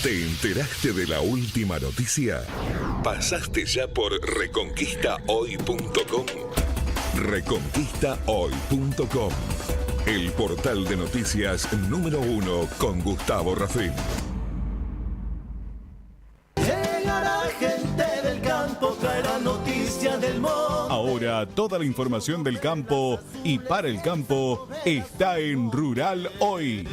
¿Te enteraste de la última noticia? ¿Pasaste ya por reconquistahoy.com? Reconquistahoy.com, el portal de noticias número 1 con Gustavo Rafín. Llegará gente del campo, traerá noticias del monte. Ahora toda la información del campo y para el campo está en Rural Hoy.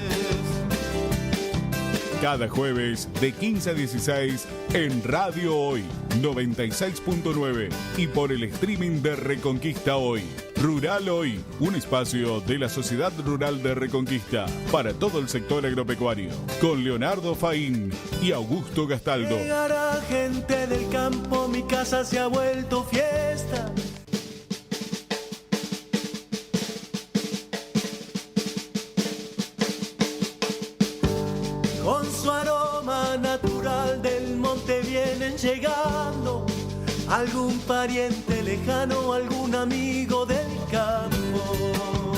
Cada jueves de 15 a 16 en Radio Hoy 96.9 y por el streaming de Reconquista Hoy. Rural Hoy, un espacio de la Sociedad Rural de Reconquista para todo el sector agropecuario, con Leonardo Faín y Augusto Gastaldo. Llegará gente del campo, mi casa se ha vuelto fiesta. Con su aroma natural del monte vienen llegando algún pariente lejano, algún amigo del campo.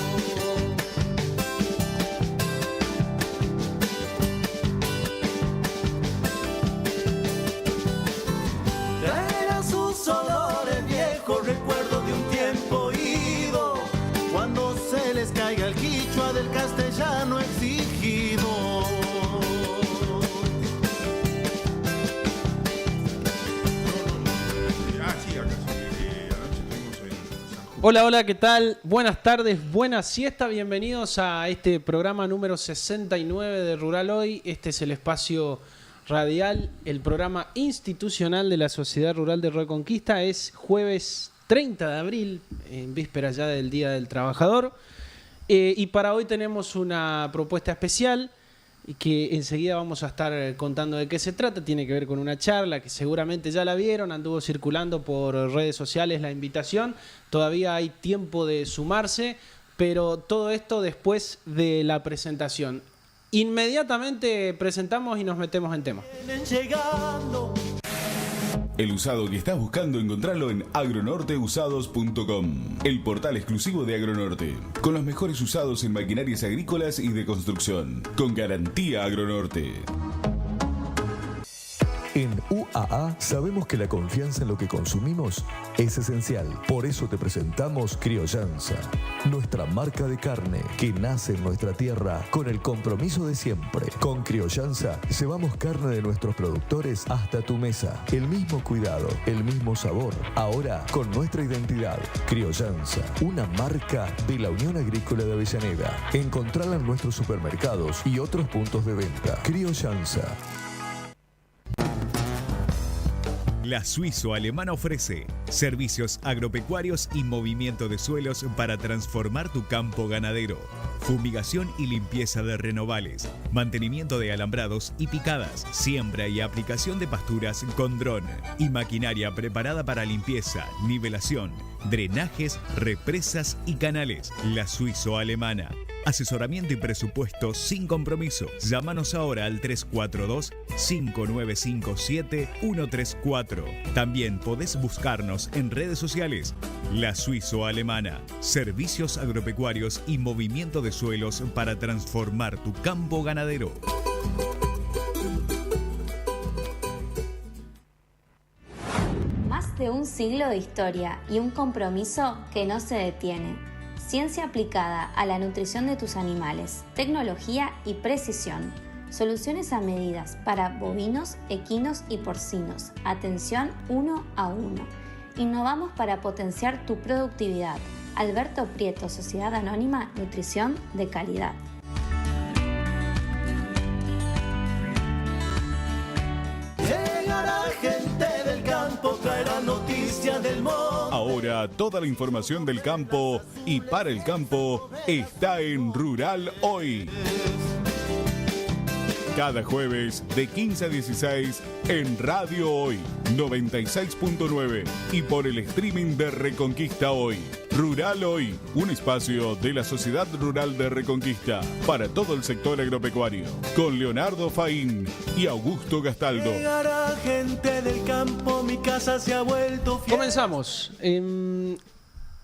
Traerá sus olores viejos, recuerdo de un tiempo ido, cuando se les caiga el quichua del castellano exigido. Hola, ¿qué tal? Buenas tardes, buena siesta, bienvenidos a este programa número 69 de Rural Hoy. Este es el espacio radial, el programa institucional de la Sociedad Rural de Reconquista. Es jueves 30 de abril, en víspera ya del Día del Trabajador. Y para hoy tenemos una propuesta especial que enseguida vamos a estar contando de qué se trata. Tiene que ver con una charla que seguramente ya la vieron, anduvo circulando por redes sociales la invitación. Todavía hay tiempo de sumarse, pero todo esto después de la presentación. Inmediatamente presentamos y nos metemos en tema. El usado que estás buscando encontrarlo en agronorteusados.com, el portal exclusivo de Agronorte, con los mejores usados en maquinarias agrícolas y de construcción, con garantía Agronorte. En UAA sabemos que la confianza en lo que consumimos es esencial. Por eso te presentamos Criollanza, nuestra marca de carne que nace en nuestra tierra con el compromiso de siempre. Con Criollanza llevamos carne de nuestros productores hasta tu mesa. El mismo cuidado, el mismo sabor, ahora con nuestra identidad. Criollanza, una marca de la Unión Agrícola de Avellaneda. Encontrala en nuestros supermercados y otros puntos de venta. Criollanza. La Suizo-Alemana ofrece servicios agropecuarios y movimiento de suelos para transformar tu campo ganadero, fumigación y limpieza de renovales, mantenimiento de alambrados y picadas, siembra y aplicación de pasturas con dron y maquinaria preparada para limpieza, nivelación, drenajes, represas y canales. La Suizo-Alemana. Asesoramiento y presupuesto sin compromiso. Llámanos ahora al 342-5957-134. También podés buscarnos en redes sociales. La Suizo-Alemana. Servicios agropecuarios y movimiento de suelos para transformar tu campo ganadero. Más de un siglo de historia y un compromiso que no se detiene. Ciencia aplicada a la nutrición de tus animales, tecnología y precisión. Soluciones a medidas para bovinos, equinos y porcinos. Atención 1 a 1. Innovamos para potenciar tu productividad. Alberto Prieto, Sociedad Anónima, Nutrición de Calidad. Llegará gente del campo, traerá noticias del monte. Ahora toda la información del campo y para el campo está en Rural Hoy. Cada jueves de 15 a 16 en Radio Hoy 96.9 y por el streaming de Reconquista Hoy. Rural Hoy, un espacio de la Sociedad Rural de Reconquista para todo el sector agropecuario, con Leonardo Faín y Augusto Gastaldo. Llegará gente del campo, mi casa se ha vuelto fiesta. Comenzamos.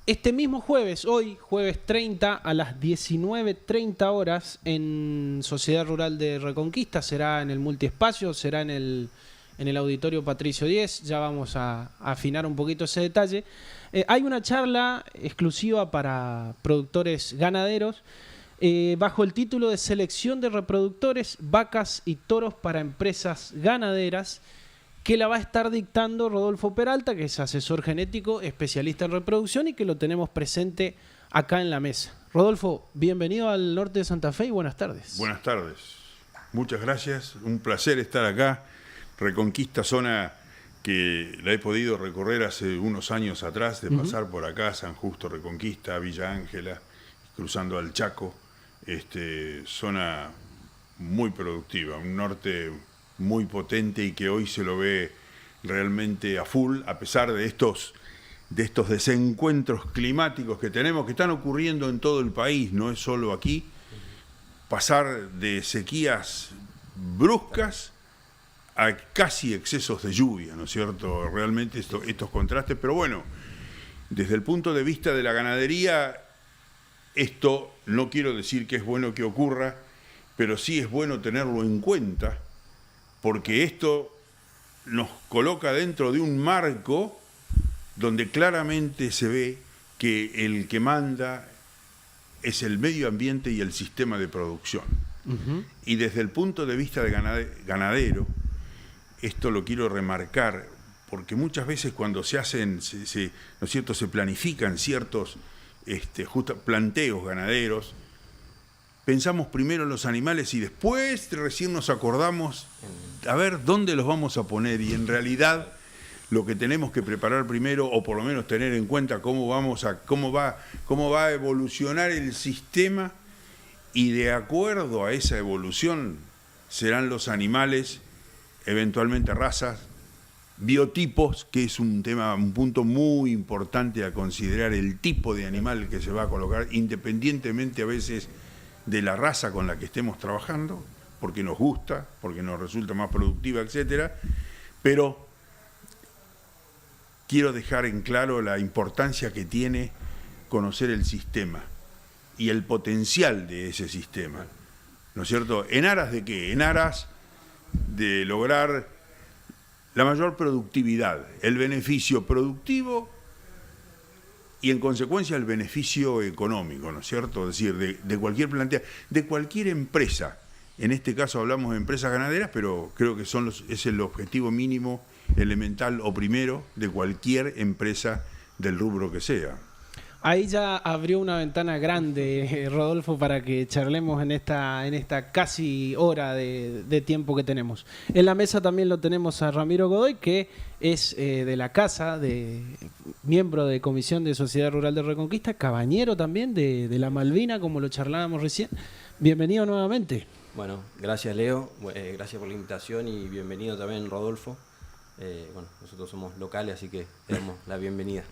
este mismo jueves, hoy, jueves 30, a las 19:30 horas, en Sociedad Rural de Reconquista, será en el multiespacio, será en el Auditorio Patricio 10, ya vamos a afinar un poquito ese detalle. Hay una charla exclusiva para productores ganaderos, bajo el título de Selección de reproductores, vacas y toros para empresas ganaderas, que la va a estar dictando Rodolfo Peralta, que es asesor genético, especialista en reproducción y que lo tenemos presente acá en la mesa. Rodolfo, bienvenido al norte de Santa Fe y buenas tardes. Buenas tardes. Muchas gracias. Un placer estar acá. Reconquista, zona que la he podido recorrer hace unos años atrás, de pasar por acá, San Justo, Reconquista, Villa Ángela, cruzando al Chaco. Zona muy productiva, un norte muy potente y que hoy se lo ve realmente a full, a pesar de estos desencuentros climáticos que tenemos, que están ocurriendo en todo el país, no es solo aquí. Pasar de sequías bruscas a casi excesos de lluvia, ¿no es cierto? Realmente estos contrastes, pero bueno, desde el punto de vista de la ganadería, esto no quiero decir que es bueno que ocurra, pero sí es bueno tenerlo en cuenta, porque esto nos coloca dentro de un marco donde claramente se ve que el que manda es el medio ambiente y el sistema de producción. Y desde el punto de vista de ganadero, esto lo quiero remarcar, porque muchas veces cuando se hacen, ¿no es cierto?, se planifican ciertos planteos ganaderos, pensamos primero en los animales y después recién nos acordamos a ver dónde los vamos a poner, y en realidad lo que tenemos que preparar primero, o por lo menos tener en cuenta cómo va a evolucionar el sistema, y de acuerdo a esa evolución serán los animales, eventualmente razas, biotipos, que es un punto muy importante a considerar, el tipo de animal que se va a colocar, independientemente a veces de la raza con la que estemos trabajando, porque nos gusta, porque nos resulta más productiva, etcétera. Pero quiero dejar en claro la importancia que tiene conocer el sistema y el potencial de ese sistema, ¿no es cierto? ¿En aras de qué? En aras de lograr la mayor productividad, el beneficio productivo y en consecuencia el beneficio económico, ¿no es cierto? Es decir, de cualquier de cualquier empresa. En este caso hablamos de empresas ganaderas, pero creo que es el objetivo mínimo, elemental o primero de cualquier empresa del rubro que sea. Ahí ya abrió una ventana grande, Rodolfo, para que charlemos en esta casi hora de tiempo que tenemos. En la mesa también lo tenemos a Ramiro Godoy, que es de la casa, miembro de Comisión de Sociedad Rural de Reconquista, cabañero también de la Malvina, como lo charlábamos recién. Bienvenido nuevamente. Bueno, gracias Leo, gracias por la invitación y bienvenido también Rodolfo. Nosotros somos locales, así que le damos la bienvenida.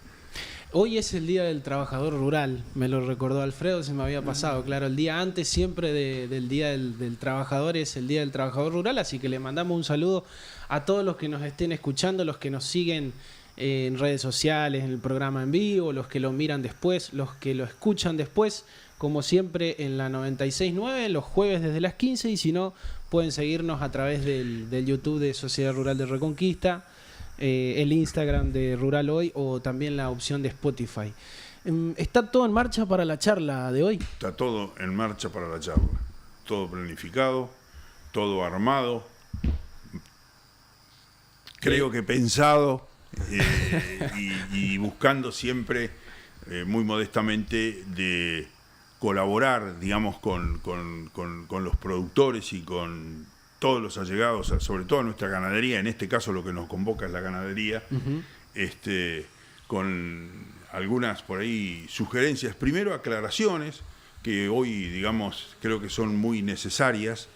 Hoy es el Día del Trabajador Rural, me lo recordó Alfredo, se me había pasado. Claro, el día antes siempre del Día del Trabajador es el Día del Trabajador Rural, así que le mandamos un saludo a todos los que nos estén escuchando, los que nos siguen en redes sociales, en el programa en vivo, los que lo miran después, los que lo escuchan después, como siempre en la 96.9, los jueves desde las 15, y si no, pueden seguirnos a través del YouTube de Sociedad Rural de Reconquista, el Instagram de Rural Hoy o también la opción de Spotify. ¿Está todo en marcha para la charla de hoy? Está todo en marcha para la charla. Todo planificado, todo armado, creo que pensado y buscando siempre, muy modestamente, de colaborar, digamos, con los productores y con todos los allegados, sobre todo a nuestra ganadería. En este caso lo que nos convoca es la ganadería, con algunas por ahí sugerencias, primero aclaraciones, que hoy, digamos, creo que son muy necesarias,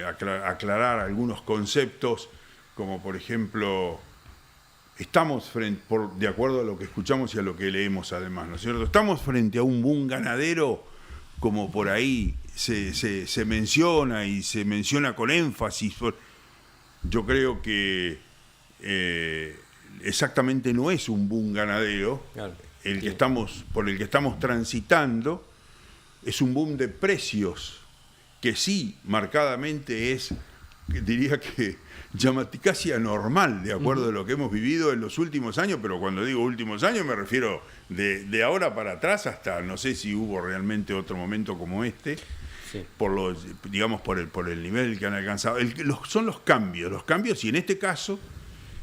aclarar algunos conceptos, como por ejemplo, estamos de acuerdo a lo que escuchamos y a lo que leemos además, ¿no es cierto? Estamos frente a un boom ganadero, como por ahí se menciona, y se menciona con énfasis. Yo creo que exactamente no es un boom ganadero, Claro. por el que estamos transitando es un boom de precios que sí, marcadamente es, diría que casi anormal, de acuerdo a lo que hemos vivido en los últimos años, pero cuando digo últimos años me refiero de ahora para atrás hasta, no sé si hubo realmente otro momento como este, sí, por el nivel que han alcanzado. Son los cambios, y en este caso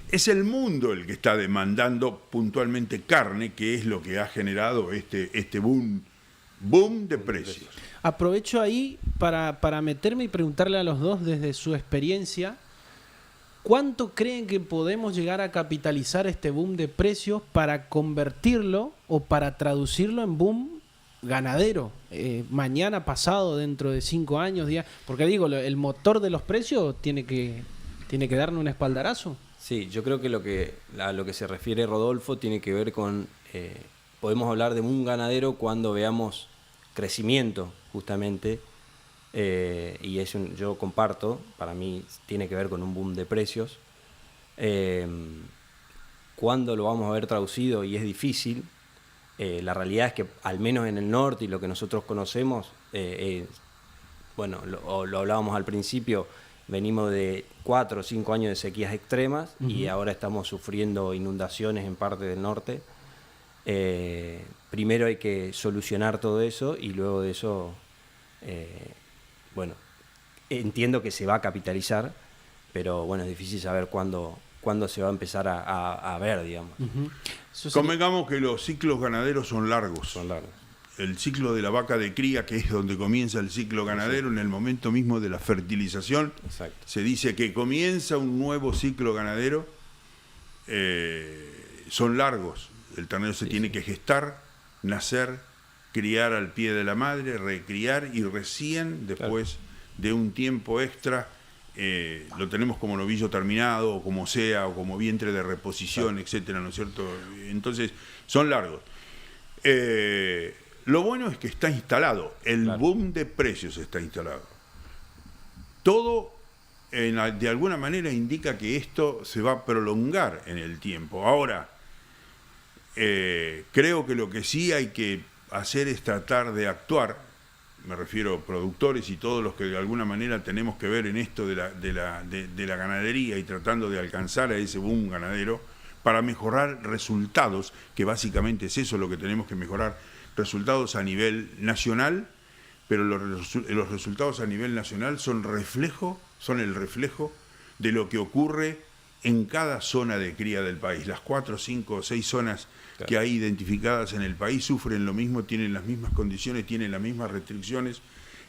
es el mundo el que está demandando puntualmente carne, que es lo que ha generado este boom de precios. Aprovecho ahí para meterme y preguntarle a los dos desde su experiencia, ¿cuánto creen que podemos llegar a capitalizar este boom de precios para convertirlo o para traducirlo en boom ganadero? Mañana, pasado, dentro de 5 años, 10, porque digo, el motor de los precios tiene que darle un espaldarazo. Sí, yo creo que a lo que se refiere Rodolfo tiene que ver con, podemos hablar de boom ganadero cuando veamos crecimiento, justamente, y yo comparto, para mí tiene que ver con un boom de precios. ¿Cuándo lo vamos a ver traducido? Y es difícil. La realidad es que, al menos en el norte y lo que nosotros conocemos, bueno, lo hablábamos al principio, venimos de 4 o 5 años de sequías extremas, y ahora estamos sufriendo inundaciones en parte del norte. Primero hay que solucionar todo eso, y luego de eso, bueno, entiendo que se va a capitalizar, pero bueno, es difícil saber cuándo se va a empezar a ver, digamos. Convengamos que los ciclos ganaderos son largos. El ciclo de la vaca de cría, que es donde comienza el ciclo ganadero, en el momento mismo de la fertilización, se dice que comienza un nuevo ciclo ganadero, son largos. El ternero se tiene que gestar, nacer, criar al pie de la madre, recriar, y recién después de un tiempo extra lo tenemos como novillo terminado, o como sea, o como vientre de reposición, etcétera, ¿no es cierto? Entonces, son largos. Lo bueno es que está instalado, el boom de precios está instalado. Todo, de alguna manera, indica que esto se va a prolongar en el tiempo. Ahora, creo que lo que sí hay que hacer es tratar de actuar, me refiero a productores y todos los que de alguna manera tenemos que ver en esto de la ganadería y tratando de alcanzar a ese boom ganadero para mejorar resultados, que básicamente es eso lo que tenemos que mejorar, resultados a nivel nacional, pero los resultados a nivel nacional son el reflejo de lo que ocurre en cada zona de cría del país. Las 4, 5 o 6 zonas que hay identificadas en el país sufren lo mismo, tienen las mismas condiciones, tienen las mismas restricciones,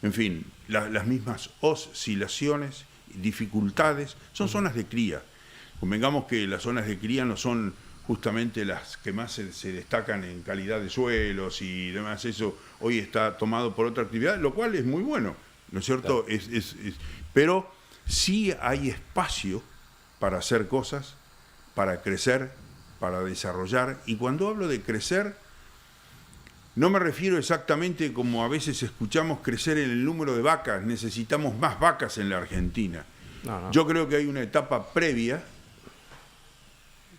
en fin, las mismas oscilaciones, dificultades, son zonas de cría. Convengamos que las zonas de cría no son justamente las que más se destacan en calidad de suelos y demás. Eso hoy está tomado por otra actividad, lo cual es muy bueno, ¿no es cierto? Pero sí hay espacio para hacer cosas, para crecer, para desarrollar. Y cuando hablo de crecer, no me refiero exactamente como a veces escuchamos crecer en el número de vacas, necesitamos más vacas en la Argentina. No. Yo creo que hay una etapa previa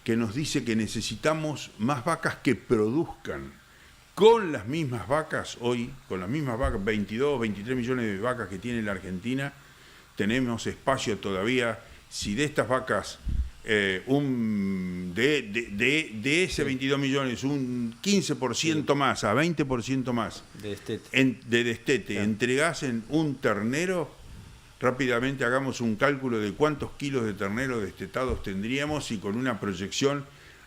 que nos dice que necesitamos más vacas que produzcan. Con las mismas vacas hoy, con las mismas vacas, 22, 23 millones de vacas que tiene la Argentina, tenemos espacio todavía. Si de estas vacas, de ese 22 millones, un 15% más, a 20% más de destete, entregasen un ternero, rápidamente hagamos un cálculo de cuántos kilos de ternero destetados tendríamos, y con una proyección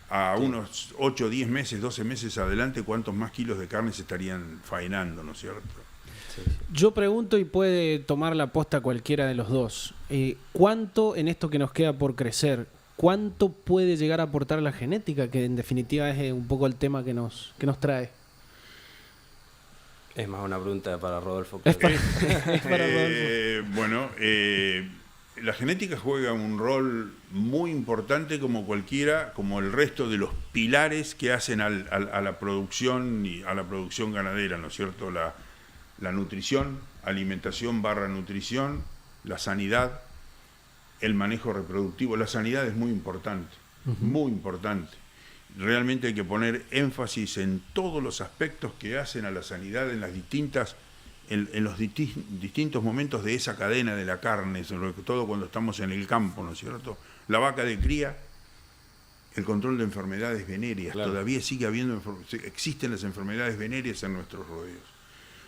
a unos 8, 10 meses, 12 meses adelante, cuántos más kilos de carne se estarían faenando, ¿no es cierto? Yo pregunto, y puede tomar la posta cualquiera de los dos, ¿cuánto en esto que nos queda por crecer, cuánto puede llegar a aportar la genética, que en definitiva es un poco el tema que nos trae? Es más una pregunta para Rodolfo. Es para Rodolfo. Bueno, la genética juega un rol muy importante como el resto de los pilares que hacen a la producción y a la producción ganadera, ¿no es cierto? La nutrición, alimentación / nutrición, la sanidad, el manejo reproductivo. La sanidad es muy importante, muy importante. realmente hay que poner énfasis en todos los aspectos que hacen a la sanidad en las distintas, en los distintos momentos de esa cadena de la carne, sobre todo cuando estamos en el campo, ¿no es cierto? La vaca de cría, el control de enfermedades venéreas, claro. Todavía sigue habiendo, existen las enfermedades venéreas en nuestros rodeos.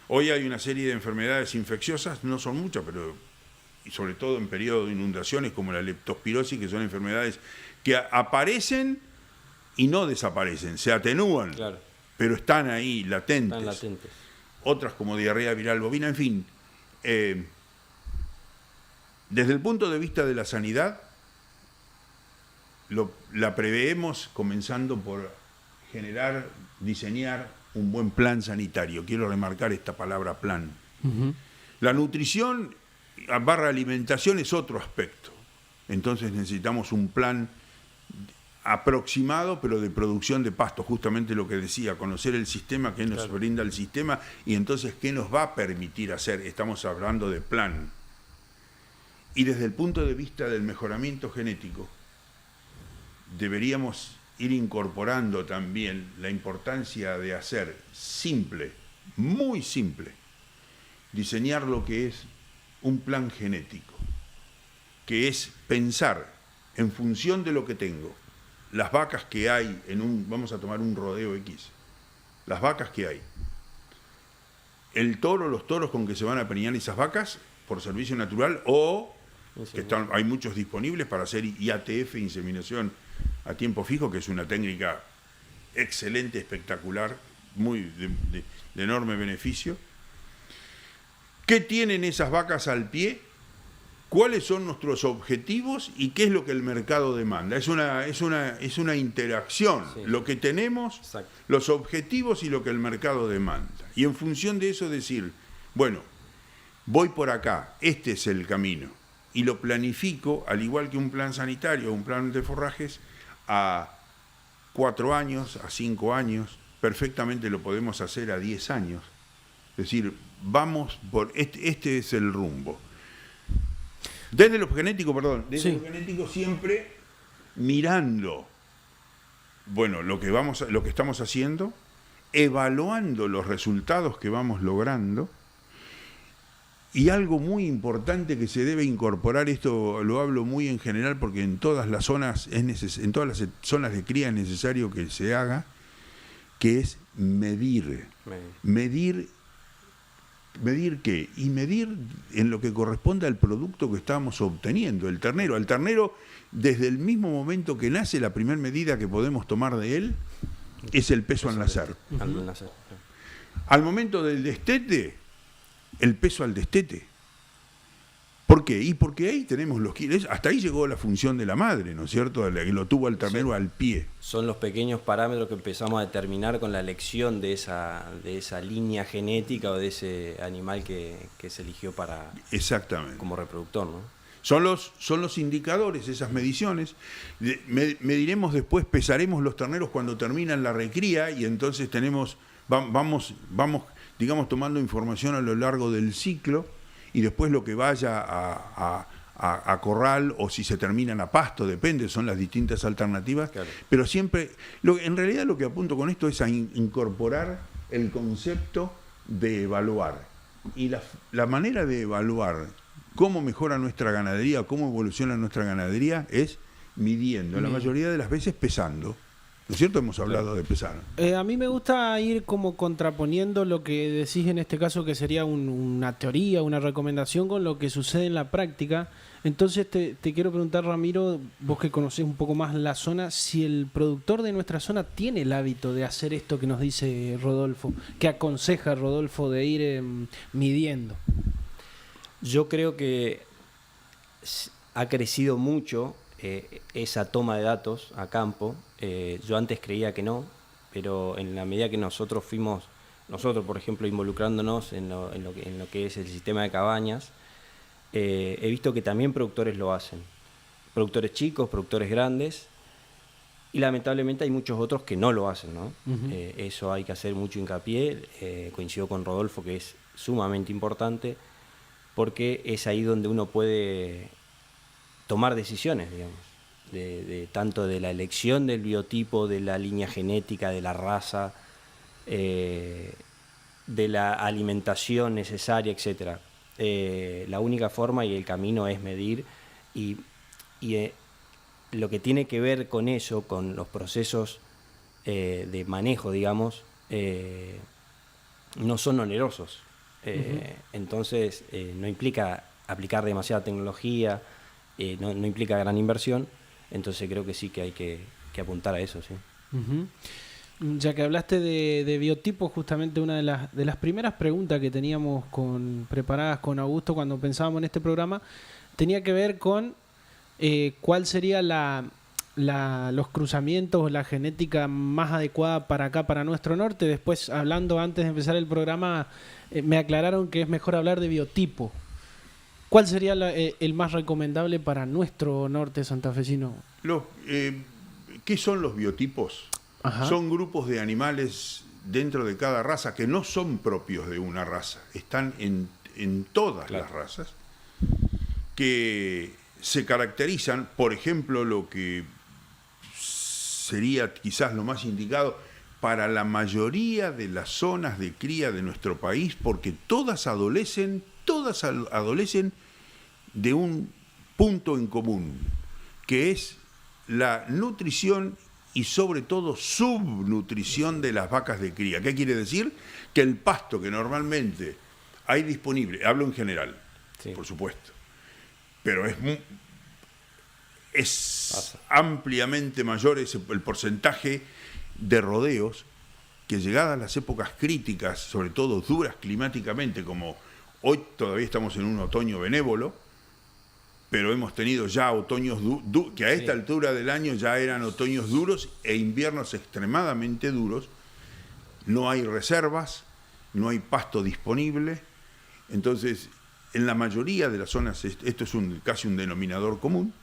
Hoy hay una serie de enfermedades infecciosas, no son muchas, pero y sobre todo en periodos de inundaciones como la leptospirosis, que son enfermedades que aparecen y no desaparecen, se atenúan, claro. pero están ahí, latentes. Están latentes. Otras como diarrea viral bovina, en fin. Desde el punto de vista de la sanidad, la preveemos comenzando por diseñar un buen plan sanitario. Quiero remarcar esta palabra plan. Uh-huh. La nutrición / alimentación es otro aspecto. Entonces necesitamos un plan aproximado, pero de producción de pasto, justamente lo que decía, conocer el sistema, qué nos brinda el sistema y entonces qué nos va a permitir hacer. Estamos hablando de plan. Y desde el punto de vista del mejoramiento genético, deberíamos ir incorporando también la importancia de hacer simple, muy simple, diseñar lo que es un plan genético, que es pensar en función de lo que tengo, las vacas que hay vamos a tomar un rodeo X, las vacas que hay, los toros con que se van a preñar esas vacas por servicio natural o que hay muchos disponibles para hacer IATF, inseminación a tiempo fijo, que es una técnica excelente, espectacular, muy de enorme beneficio. ¿Qué tienen esas vacas al pie? ¿Cuáles son nuestros objetivos y qué es lo que el mercado demanda? Es una interacción, sí. Lo que tenemos, exacto. Los objetivos y lo que el mercado demanda. Y en función de eso decir, bueno, voy por acá, este es el camino. Y lo planifico, al igual que un plan sanitario, un plan de forrajes, a 4 años, a 5 años, perfectamente lo podemos hacer a 10 años. Es decir, vamos por este es el rumbo. Desde lo genético, lo genético siempre mirando, bueno, lo que estamos haciendo, evaluando los resultados que vamos logrando. Y algo muy importante que se debe incorporar, esto lo hablo muy en general porque en todas las zonas en todas las zonas de cría es necesario que se haga, que es medir. ¿Medir qué? Y medir en lo que corresponde al producto que estamos obteniendo, el ternero. Al ternero, desde el mismo momento que nace, la primera medida que podemos tomar de él es el peso al nacer. Al momento del destete, el peso al destete. ¿Por qué? Y porque ahí tenemos los kilos. Hasta ahí llegó la función de la madre, ¿no es cierto? Que lo tuvo al ternero al pie. Son los pequeños parámetros que empezamos a determinar con la elección de esa línea genética o de ese animal que se eligió para exactamente como reproductor, ¿no? Son los indicadores, esas mediciones. Mediremos después, pesaremos los terneros cuando terminan la recría y entonces vamos digamos, tomando información a lo largo del ciclo y después lo que vaya a corral o si se terminan a pasto, depende, son las distintas alternativas. Claro. Pero siempre, en realidad lo que apunto con esto es a incorporar el concepto de evaluar. Y la manera de evaluar cómo mejora nuestra ganadería, cómo evoluciona nuestra ganadería es midiendo, la mayoría de las veces pesando. ¿No es cierto? Hemos hablado de pesar. A mí me gusta ir como contraponiendo lo que decís en este caso, que sería una teoría, una recomendación con lo que sucede en la práctica. Entonces te quiero preguntar, Ramiro, vos que conocés un poco más la zona, si el productor de nuestra zona tiene el hábito de hacer esto que nos dice Rodolfo, que aconseja Rodolfo de ir midiendo. Yo creo que ha crecido mucho esa toma de datos a campo. Yo antes creía que no, pero en la medida que nosotros, por ejemplo, involucrándonos en lo que es el sistema de cabañas, he visto que también productores lo hacen. Productores chicos, productores grandes, y lamentablemente hay muchos otros que no lo hacen, ¿no? Uh-huh. Eso hay que hacer mucho hincapié. Coincido con Rodolfo que es sumamente importante, porque es ahí donde uno puede tomar decisiones, digamos. tanto de la elección del biotipo, de la línea genética, de la raza, de la alimentación necesaria, etc. La única forma y el camino es medir y lo que tiene que ver con eso, con los procesos de manejo, digamos, no son onerosos. Entonces no implica aplicar demasiada tecnología, no implica gran inversión, entonces creo que sí que hay que apuntar a eso, sí. Ya que hablaste de biotipos, justamente una de las primeras preguntas que teníamos preparadas con Augusto cuando pensábamos en este programa tenía que ver con cuál sería los cruzamientos o la genética más adecuada para acá, para nuestro norte. Después, hablando antes de empezar el programa, me aclararon que es mejor hablar de biotipo. ¿Cuál sería el más recomendable para nuestro norte santafesino? ¿Qué son los biotipos? Ajá. Son grupos de animales dentro de cada raza que no son propios de una raza, están en todas las razas, que se caracterizan, por ejemplo, lo que sería quizás lo más indicado para la mayoría de las zonas de cría de nuestro país, porque todas adolecen de un punto en común, que es la nutrición y sobre todo subnutrición de las vacas de cría. ¿Qué quiere decir? Que el pasto que normalmente hay disponible, hablo en general, sí, por supuesto, pero es ampliamente mayor el porcentaje de rodeos que llegadas las épocas críticas, sobre todo duras climáticamente, como hoy todavía estamos en un otoño benévolo, pero hemos tenido ya otoños que a esta altura del año ya eran otoños duros e inviernos extremadamente duros. No hay reservas, no hay pasto disponible. Entonces, en la mayoría de las zonas, esto es casi un denominador común.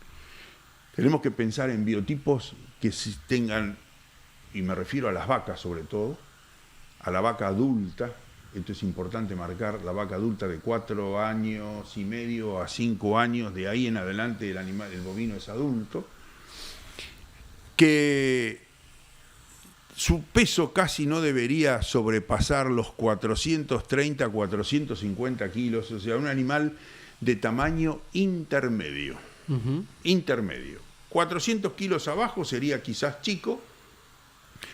Tenemos que pensar en biotipos que tengan, y me refiero a las vacas sobre todo, a la vaca adulta. Esto es importante marcar, la vaca adulta de 4 años y medio a 5 años, de ahí en adelante el bovino es adulto, que su peso casi no debería sobrepasar los 430, 450 kilos, o sea, un animal de tamaño intermedio. Intermedio. 400 kilos abajo sería quizás chico,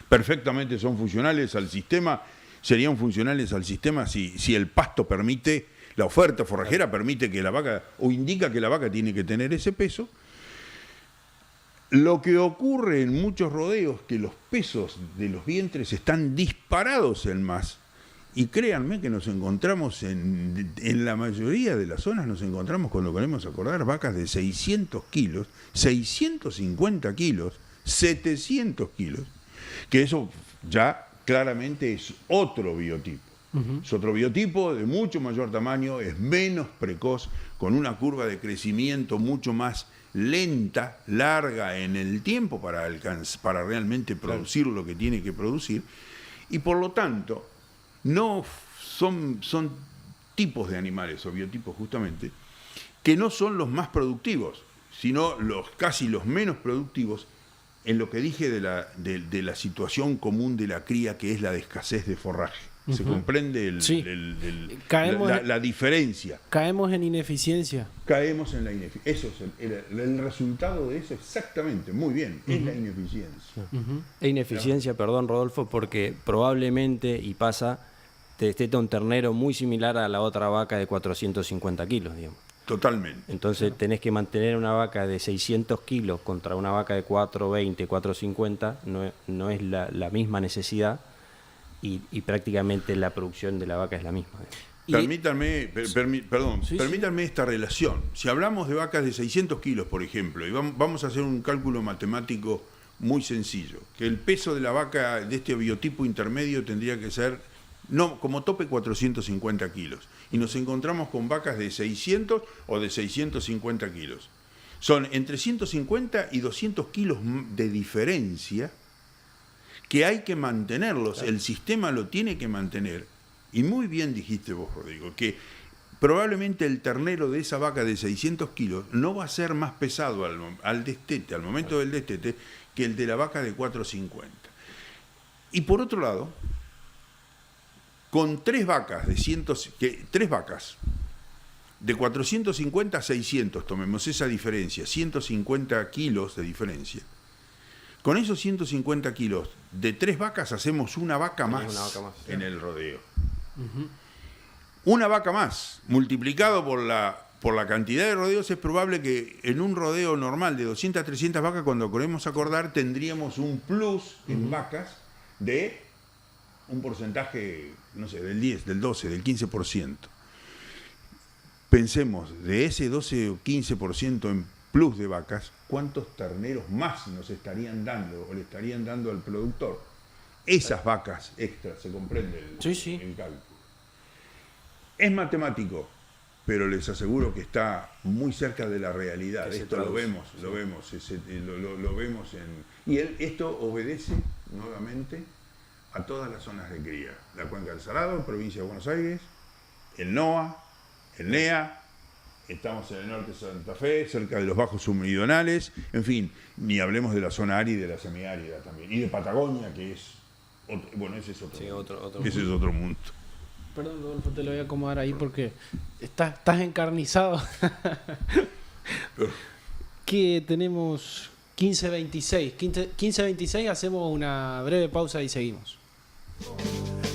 perfectamente son funcionales al sistema. Serían funcionales al sistema si el pasto permite, la oferta forrajera permite que la vaca, o indica que la vaca tiene que tener ese peso. Lo que ocurre en muchos rodeos, que los pesos de los vientres están disparados en más, y créanme que nos encontramos en la mayoría de las zonas, nos encontramos, cuando queremos acordar, vacas de 600 kilos, 650 kilos, 700 kilos, que eso ya claramente es otro biotipo. Es otro biotipo de mucho mayor tamaño, es menos precoz, con una curva de crecimiento mucho más lenta, larga en el tiempo para realmente producir lo que tiene que producir. Y por lo tanto, no son tipos de animales o biotipos justamente, que no son los más productivos, sino casi los menos productivos, en lo que dije de la situación común de la cría, que es la de escasez de forraje. ¿Se comprende la diferencia? Caemos en ineficiencia. Caemos en la ineficiencia. Eso es el resultado de eso, exactamente, muy bien, es la ineficiencia. E ineficiencia, perdón, Rodolfo, porque probablemente, y pasa, te desteta un ternero muy similar a la otra vaca de 450 kilos, digamos. Totalmente. Entonces tenés que mantener una vaca de 600 kilos contra una vaca de 420, 450, no es la misma necesidad y prácticamente la producción de la vaca es la misma. Permítanme esta relación. Si hablamos de vacas de 600 kilos, por ejemplo, y vamos a hacer un cálculo matemático muy sencillo, que el peso de la vaca de este biotipo intermedio tendría que ser, como tope, 450 kilos. Y nos encontramos con vacas de 600 o de 650 kilos. Son entre 150 y 200 kilos de diferencia que hay que mantenerlos. Claro. El sistema lo tiene que mantener. Y muy bien dijiste vos, Rodrigo, que probablemente el ternero de esa vaca de 600 kilos no va a ser más pesado al destete, al momento del destete, que el de la vaca de 450. Y por otro lado, con tres vacas de 450 a 600, tomemos esa diferencia, 150 kilos de diferencia. Con esos 150 kilos de tres vacas hacemos una vaca más en el rodeo. Una vaca más, multiplicado por la cantidad de rodeos, es probable que en un rodeo normal de 200 a 300 vacas, cuando queremos acordar, tendríamos un plus en vacas de un porcentaje, no sé, del 10, del 12, del 15%. Pensemos, de ese 12 o 15% en plus de vacas, ¿cuántos terneros más nos estarían dando o le estarían dando al productor? Esas vacas extras, se comprende el cálculo. Es matemático, pero les aseguro que está muy cerca de la realidad. Esto lo vemos y esto obedece nuevamente a todas las zonas de cría. La Cuenca del Salado, provincia de Buenos Aires, el NOA, el NEA, estamos en el norte de Santa Fe, cerca de los bajos submeridionales, en fin, ni hablemos de la zona árida y de la semiárida también, y de Patagonia, que es otro, bueno, ese es otro mundo. Perdón, Rodolfo, te lo voy a acomodar ahí porque estás encarnizado. Que tenemos 15:26. 15:26, hacemos una breve pausa y seguimos.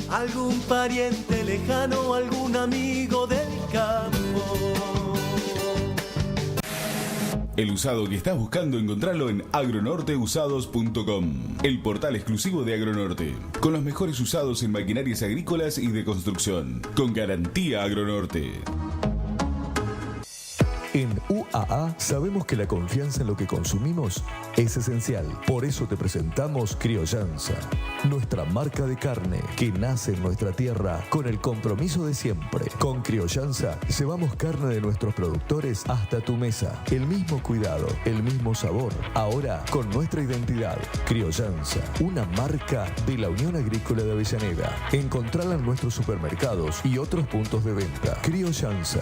Algún pariente lejano, algún amigo del campo. El usado que estás buscando, encontrarlo en agronorteusados.com, el portal exclusivo de Agronorte, con los mejores usados en maquinarias agrícolas y de construcción, con garantía Agronorte. En UAA sabemos que la confianza en lo que consumimos es esencial. Por eso te presentamos Criollanza, nuestra marca de carne que nace en nuestra tierra con el compromiso de siempre. Con Criollanza llevamos carne de nuestros productores hasta tu mesa. El mismo cuidado, el mismo sabor, ahora con nuestra identidad. Criollanza, una marca de la Unión Agrícola de Avellaneda. Encontrala en nuestros supermercados y otros puntos de venta. Criollanza.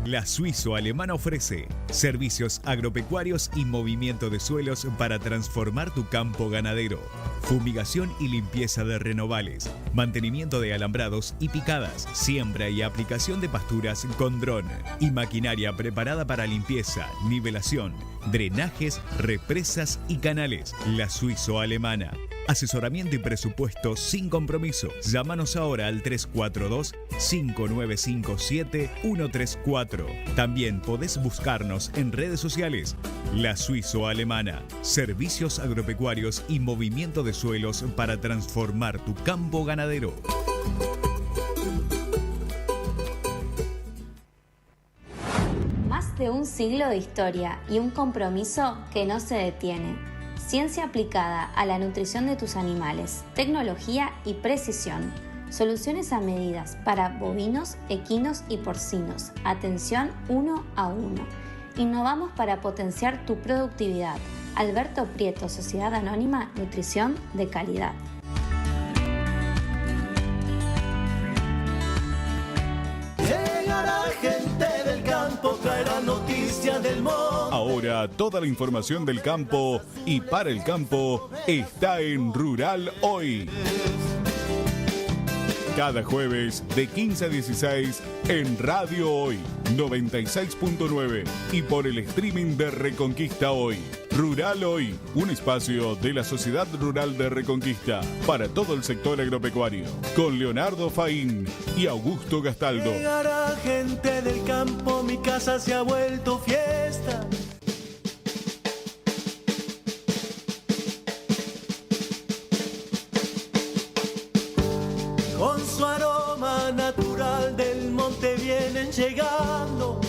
La Suizo-Alemana ofrece servicios agropecuarios y movimiento de suelos para transformar tu campo ganadero, fumigación y limpieza de renovales, mantenimiento de alambrados y picadas, siembra y aplicación de pasturas con dron y maquinaria preparada para limpieza, nivelación, drenajes, represas y canales. La Suizo-Alemana. Asesoramiento y presupuesto sin compromiso. Llámanos ahora al 342-5957-134. También podés buscarnos en redes sociales. La Suizo-Alemana. Servicios agropecuarios y movimiento de suelos para transformar tu campo ganadero. Más de un siglo de historia y un compromiso que no se detiene. Ciencia aplicada a la nutrición de tus animales, tecnología y precisión. Soluciones a medidas para bovinos, equinos y porcinos. Atención 1 a 1. Innovamos para potenciar tu productividad. Alberto Prieto, Sociedad Anónima, Nutrición de Calidad. Llegará gente del campo, traerá noticias del monte. Ahora toda la información del campo y para el campo está en Rural Hoy. Cada jueves de 15 a 16 en Radio Hoy 96.9 y por el streaming de Reconquista Hoy. Rural Hoy, un espacio de la Sociedad Rural de Reconquista para todo el sector agropecuario, con Leonardo Faín y Augusto Gastaldo. Llegará gente del campo, mi casa se ha vuelto fiesta. Con su aroma natural del monte vienen llegando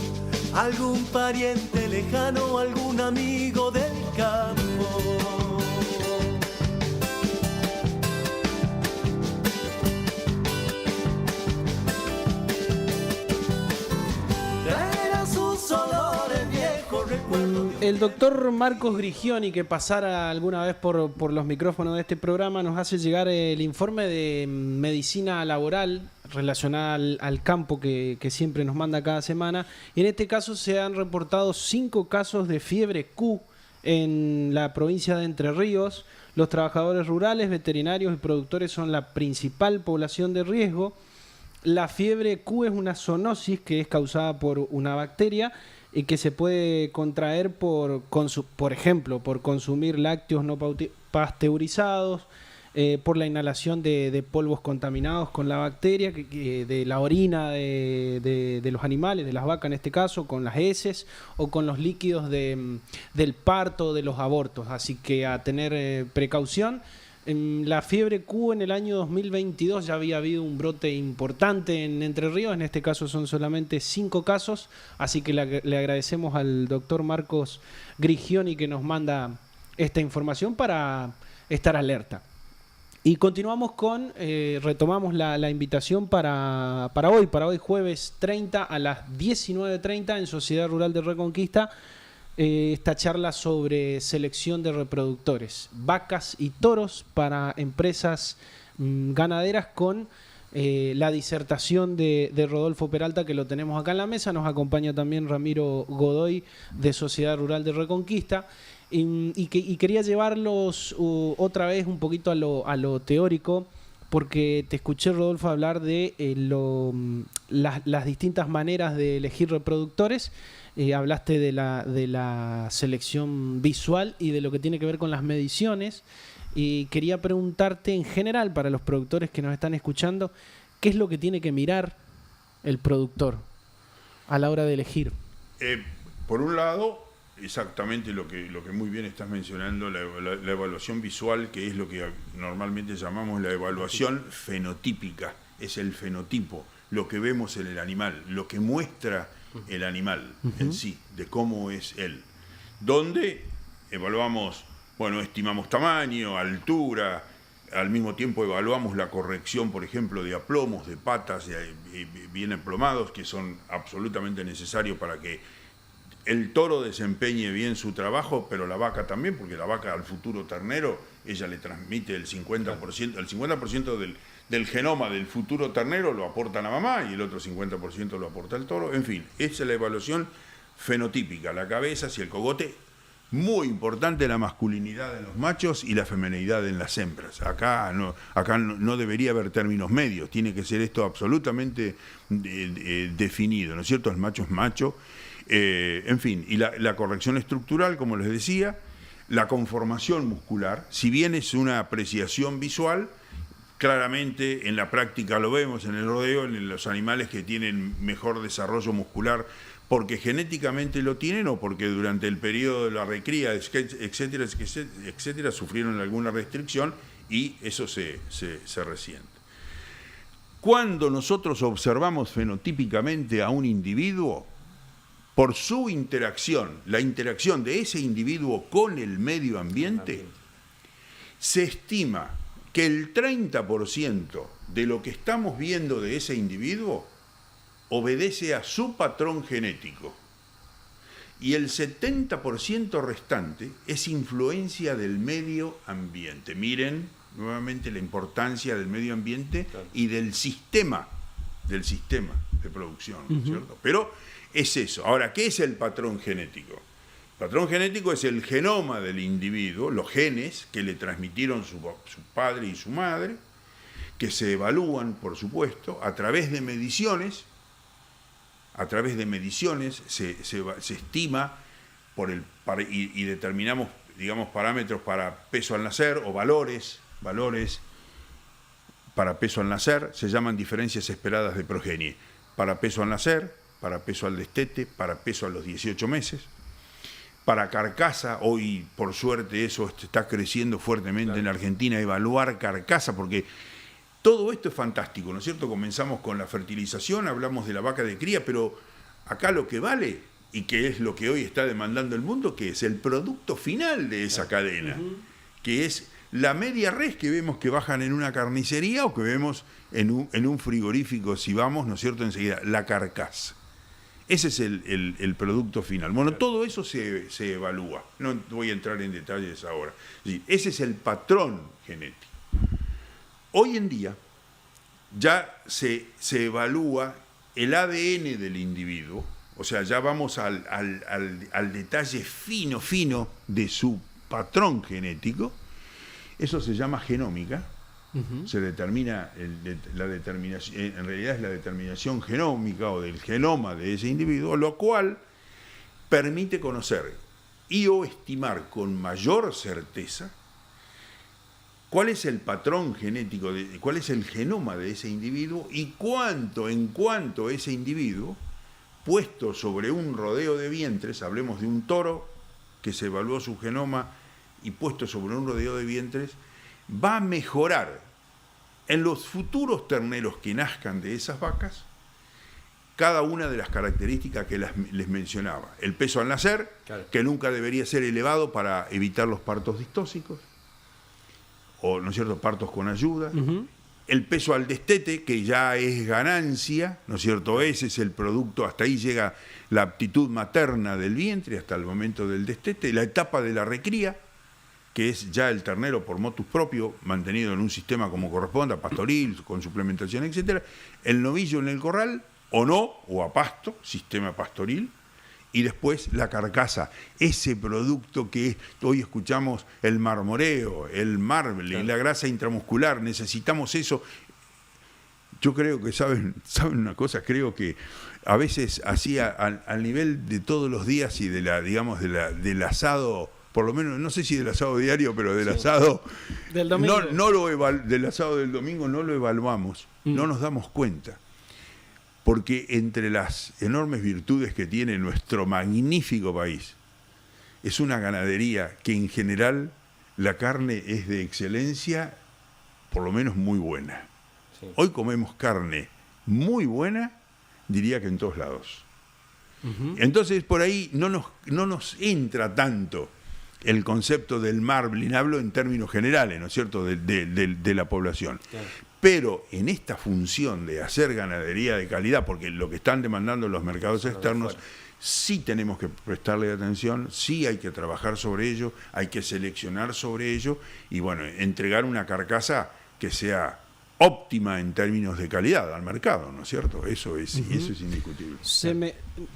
algún pariente lejano, algún amigo del campo. Traerá sus olores viejos recuerdos. El doctor Marcos Grigioni, que pasara alguna vez por los micrófonos de este programa, nos hace llegar el informe de medicina laboral relacionada al campo que siempre nos manda cada semana. Y en este caso se han reportado 5 casos de fiebre Q en la provincia de Entre Ríos. Los trabajadores rurales, veterinarios y productores son la principal población de riesgo. La fiebre Q es una zoonosis que es causada por una bacteria y que se puede contraer por ejemplo, por consumir lácteos no pasteurizados, por la inhalación de polvos contaminados con la bacteria, de la orina de los animales, de las vacas en este caso, con las heces o con los líquidos del parto, de los abortos. Así que a tener precaución. En la fiebre Q en el año 2022 ya había habido un brote importante en Entre Ríos, en este caso son solamente 5 casos, así que le agradecemos al doctor Marcos Grigioni que nos manda esta información para estar alerta. Y continuamos retomamos la invitación para hoy jueves 30 a las 19:30 en Sociedad Rural de Reconquista, esta charla sobre selección de reproductores, vacas y toros para empresas ganaderas con la disertación de Rodolfo Peralta, que lo tenemos acá en la mesa. Nos acompaña también Ramiro Godoy de Sociedad Rural de Reconquista. Y quería llevarlos otra vez un poquito a lo teórico, porque te escuché, Rodolfo, hablar de las distintas maneras de elegir reproductores. Hablaste de la selección visual y de lo que tiene que ver con las mediciones. Y quería preguntarte en general, para los productores que nos están escuchando, ¿qué es lo que tiene que mirar el productor a la hora de elegir? Por un lado, exactamente lo que muy bien estás mencionando, la evaluación visual, que es lo que normalmente llamamos la evaluación fenotípica, es el fenotipo, lo que vemos en el animal, lo que muestra el animal en sí, de cómo es él. Donde evaluamos, estimamos tamaño, altura, al mismo tiempo evaluamos la corrección, por ejemplo, de aplomos, de patas bien emplomados, que son absolutamente necesarios para que el toro desempeñe bien su trabajo, pero la vaca también, porque la vaca al futuro ternero, ella le transmite el 50% del genoma del futuro ternero lo aporta la mamá y el otro 50% lo aporta el toro. En fin, esa es la evaluación fenotípica, la cabeza hacia el cogote. Muy importante la masculinidad en los machos y la feminidad en las hembras. Acá no debería haber términos medios, tiene que ser esto absolutamente definido, ¿no es cierto? El macho es macho. En fin, y la corrección estructural, como les decía, la conformación muscular, si bien es una apreciación visual, claramente en la práctica lo vemos en el rodeo, en los animales que tienen mejor desarrollo muscular, porque genéticamente lo tienen o porque durante el periodo de la recría, etcétera, sufrieron alguna restricción y eso se resiente. Cuando nosotros observamos fenotípicamente a un individuo, por su interacción, la interacción de ese individuo con el medio ambiente, se estima que el 30% de lo que estamos viendo de ese individuo obedece a su patrón genético y el 70% restante es influencia del medio ambiente. Miren nuevamente la importancia del medio ambiente y del sistema de producción, ¿no es cierto? Pero es eso. Ahora, ¿qué es el patrón genético? El patrón genético es el genoma del individuo, los genes que le transmitieron su padre y su madre, que se evalúan, por supuesto, a través de mediciones. A través de mediciones se estima y determinamos, digamos, parámetros para peso al nacer o valores para peso al nacer, se llaman diferencias esperadas de progenie. Para peso al nacer, para peso al destete, para peso a los 18 meses. Para carcasa, hoy por suerte eso está creciendo fuertemente en Argentina, evaluar carcasa, porque todo esto es fantástico, ¿no es cierto? Comenzamos con la fertilización, hablamos de la vaca de cría, pero acá lo que vale, y que es lo que hoy está demandando el mundo, que es el producto final de esa cadena, que es la media res que vemos que bajan en una carnicería o que vemos en un frigorífico, si vamos, ¿no es cierto?, enseguida, la carcasa. Ese es el producto final. Bueno, todo eso se evalúa. No voy a entrar en detalles ahora. Ese es el patrón genético. Hoy en día, ya se evalúa el ADN del individuo, o sea, ya vamos al detalle fino de su patrón genético. Eso se llama genómica. Se determina la determinación, en realidad es la determinación genómica o del genoma de ese individuo, lo cual permite conocer y o estimar con mayor certeza cuál es el patrón genético, cuál es el genoma de ese individuo y en cuanto ese individuo, puesto sobre un rodeo de vientres, hablemos de un toro que se evaluó su genoma y puesto sobre un rodeo de vientres, va a mejorar en los futuros terneros que nazcan de esas vacas cada una de las características que les mencionaba. El peso al nacer, claro, que nunca debería ser elevado para evitar los partos distóxicos, o, ¿no es cierto?, partos con ayuda. El peso al destete, que ya es ganancia, ¿no es cierto? Ese es el producto, hasta ahí llega la aptitud materna del vientre, hasta el momento del destete. La etapa de la recría, que es ya el ternero por motus propio, mantenido en un sistema como corresponda, pastoril, con suplementación, etc. El novillo en el corral, o no, o a pasto, sistema pastoril. Y después la carcasa, ese producto que hoy escuchamos, el marmoreo, el marbling, claro, la grasa intramuscular, necesitamos eso. Yo creo que saben una cosa, creo que a veces al nivel de todos los días y del asado, por lo menos, no sé si del asado diario, pero del asado del domingo, del asado del domingo no lo evaluamos, no nos damos cuenta. Porque entre las enormes virtudes que tiene nuestro magnífico país, es una ganadería que en general la carne es de excelencia, por lo menos muy buena. Sí. Hoy comemos carne muy buena, diría que en todos lados. Entonces por ahí no nos entra tanto el concepto del marbling, hablo en términos generales, ¿no es cierto?, de la población. Claro. Pero en esta función de hacer ganadería de calidad, porque lo que están demandando los mercados externos, sí tenemos que prestarle atención, sí hay que trabajar sobre ello, hay que seleccionar sobre ello y, bueno, entregar una carcasa que sea óptima en términos de calidad al mercado, ¿no es cierto? Eso es indiscutible.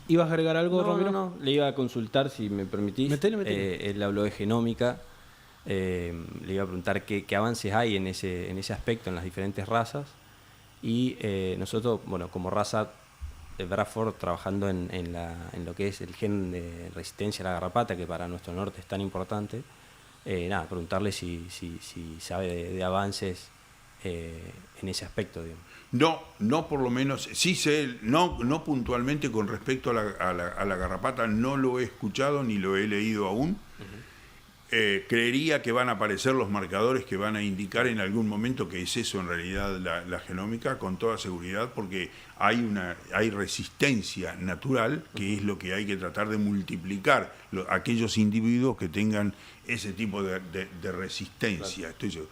¿Ibas a agregar algo, Ramiro? No, le iba a consultar, si me permitís. Metele. Él habló de genómica. Le iba a preguntar qué avances hay en ese aspecto en las diferentes razas y nosotros, bueno, como raza de Bradford, trabajando en lo que es el gen de resistencia a la garrapata, que para nuestro norte es tan importante, preguntarle si sabe de avances en ese aspecto, digamos. No por lo menos, sí sé, no puntualmente con respecto a la garrapata, no lo he escuchado ni lo he leído aún. Creería que van a aparecer los marcadores que van a indicar en algún momento que es eso en realidad la genómica, con toda seguridad, porque hay resistencia natural, que es lo que hay que tratar de multiplicar, aquellos individuos que tengan ese tipo de resistencia. Claro.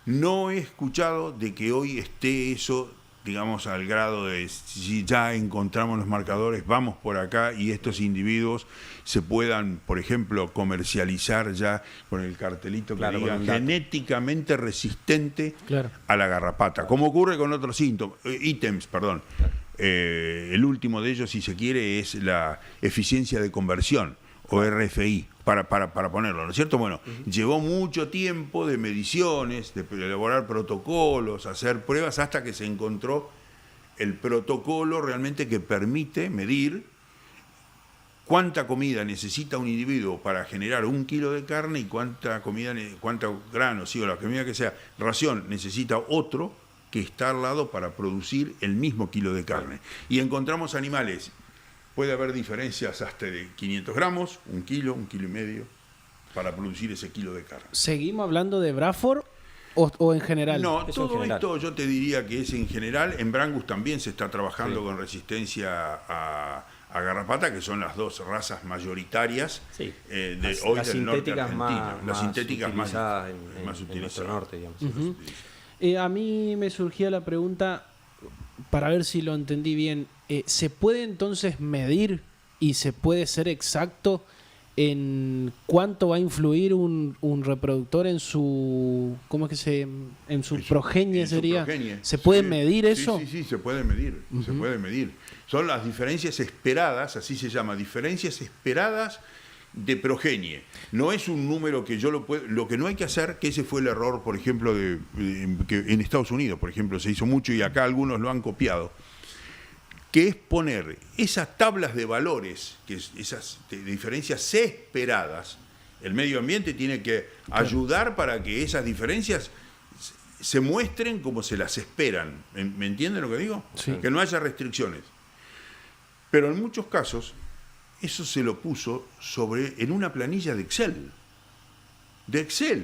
No he escuchado de que hoy esté eso, digamos, al grado de si ya encontramos los marcadores, vamos por acá y estos individuos se puedan, por ejemplo, comercializar ya con el cartelito que diga genéticamente resistente, claro, a la garrapata, como ocurre con otros ítems. Claro. El último de ellos, si se quiere, es la eficiencia de conversión, o RFI, para ponerlo, ¿no es cierto? Bueno, llevó mucho tiempo de mediciones, de elaborar protocolos, hacer pruebas, hasta que se encontró el protocolo realmente que permite medir cuánta comida necesita un individuo para generar 1 kilo de carne y cuánta grano, o la comida que sea, ración, necesita otro que está al lado para producir el mismo kilo de carne. Y encontramos animales. Puede haber diferencias hasta de 500 gramos, 1 kilo, 1,5 kilos, para producir ese kilo de carne. ¿Seguimos hablando de Bradford o en general? No, todo esto yo te diría que es en general. En Brangus también se está trabajando con resistencia a garrapata, que son las dos razas mayoritarias hoy del norte argentino. Las sintéticas más utilizadas en nuestro norte, digamos. A mí me surgía la pregunta, para ver si lo entendí bien, ¿se puede entonces medir y se puede ser exacto en cuánto va a influir un reproductor en su, ¿cómo es que en su progenie sería? ¿Se puede medir eso? Sí, se puede medir, se puede medir. Son las diferencias esperadas, así se llama, diferencias esperadas de progenie. No es un número que yo lo que no hay que hacer, que ese fue el error, por ejemplo, que en Estados Unidos, por ejemplo, se hizo mucho y acá algunos lo han copiado, que es poner esas tablas de valores, esas diferencias esperadas. El medio ambiente tiene que ayudar para que esas diferencias se muestren como se las esperan. ¿Me entienden lo que digo? Sí. Que no haya restricciones. Pero en muchos casos, eso se lo puso en una planilla de Excel.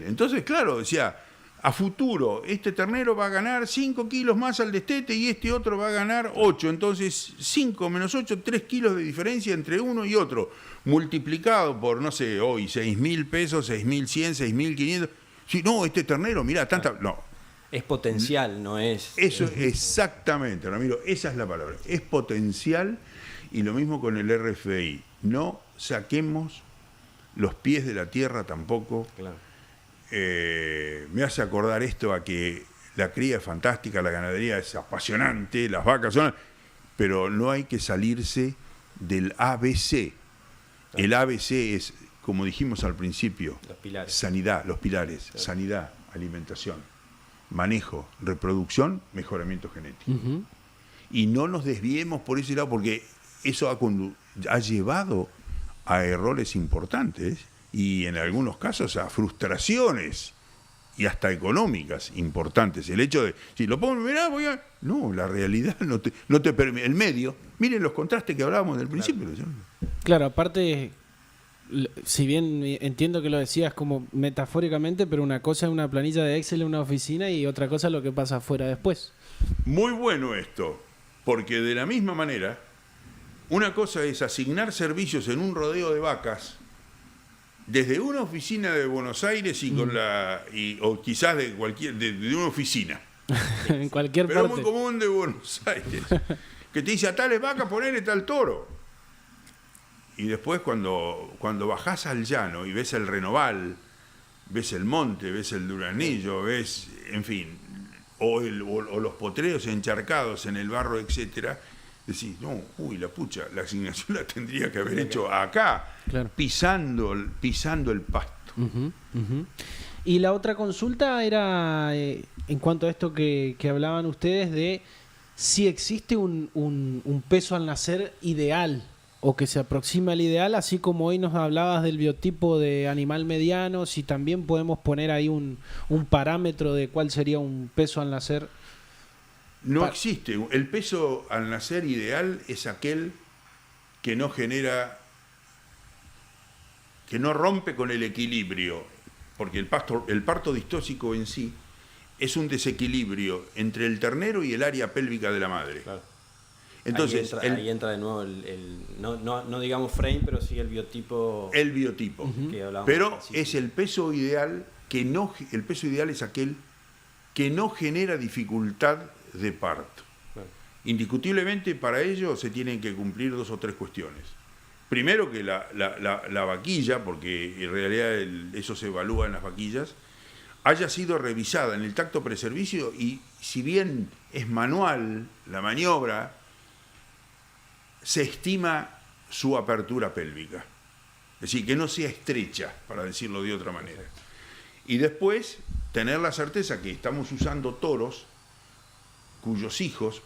Entonces, claro, decía, a futuro, este ternero va a ganar 5 kilos más al destete y este otro va a ganar 8. Entonces, 5 menos 8, 3 kilos de diferencia entre uno y otro. Multiplicado por, no sé, hoy, 6.000 pesos, 6.100, 6.500. Sí, no, este ternero, mirá, tanta... No. Es potencial, no es... Eso exactamente, Ramiro, esa es la palabra. Es potencial, y lo mismo con el RFI. No saquemos los pies de la tierra tampoco. Claro. Me hace acordar esto a que la cría es fantástica, la ganadería es apasionante, las vacas son... Pero no hay que salirse del ABC. El ABC es, como dijimos al principio, los pilares. Sanidad, los pilares, claro. Sanidad, alimentación, manejo, reproducción, mejoramiento genético. Y no nos desviemos por ese lado, porque eso ha llevado a errores importantes y en algunos casos a frustraciones y hasta económicas importantes. El hecho de, si lo pongo, mirá, no, la realidad no te permite. El medio, miren los contrastes que hablábamos del principio. Claro, aparte, si bien entiendo que lo decías como metafóricamente, pero una cosa es una planilla de Excel en una oficina y otra cosa es lo que pasa afuera después. Muy bueno esto, porque de la misma manera, una cosa es asignar servicios en un rodeo de vacas desde una oficina de Buenos Aires o quizás de una oficina. En cualquier pero parte. Muy común de Buenos Aires. Que te dice a tales vacas ponele tal toro. Y después cuando bajás al llano y ves el Renoval, ves el monte, ves el Duranillo, ves, en fin, o los potreros encharcados en el barro, etcétera, decís, no, la pucha, la asignación la tendría que haber hecho acá, claro. pisando el pasto. Y la otra consulta era en cuanto a esto que hablaban ustedes de si existe un peso al nacer ideal o que se aproxima al ideal, así como hoy nos hablabas del biotipo de animal mediano, si también podemos poner ahí un parámetro de cuál sería un peso al nacer. No existe. El peso al nacer ideal es aquel que no genera, que no rompe con el equilibrio, porque el parto distóxico en sí es un desequilibrio entre el ternero y el área pélvica de la madre. Claro. Entonces, ahí entra de nuevo no digamos frame, pero sí el biotipo. El biotipo. Pero es el peso ideal el peso ideal es aquel que no genera dificultad de parto. Claro. Indiscutiblemente para ello se tienen que cumplir 2 o 3 cuestiones. Primero que la vaquilla, porque en realidad eso se evalúa en las vaquillas, haya sido revisada en el tacto preservicio y si bien es manual la maniobra, se estima su apertura pélvica. Es decir, que no sea estrecha, para decirlo de otra manera. Y después tener la certeza que estamos usando toros cuyos hijos,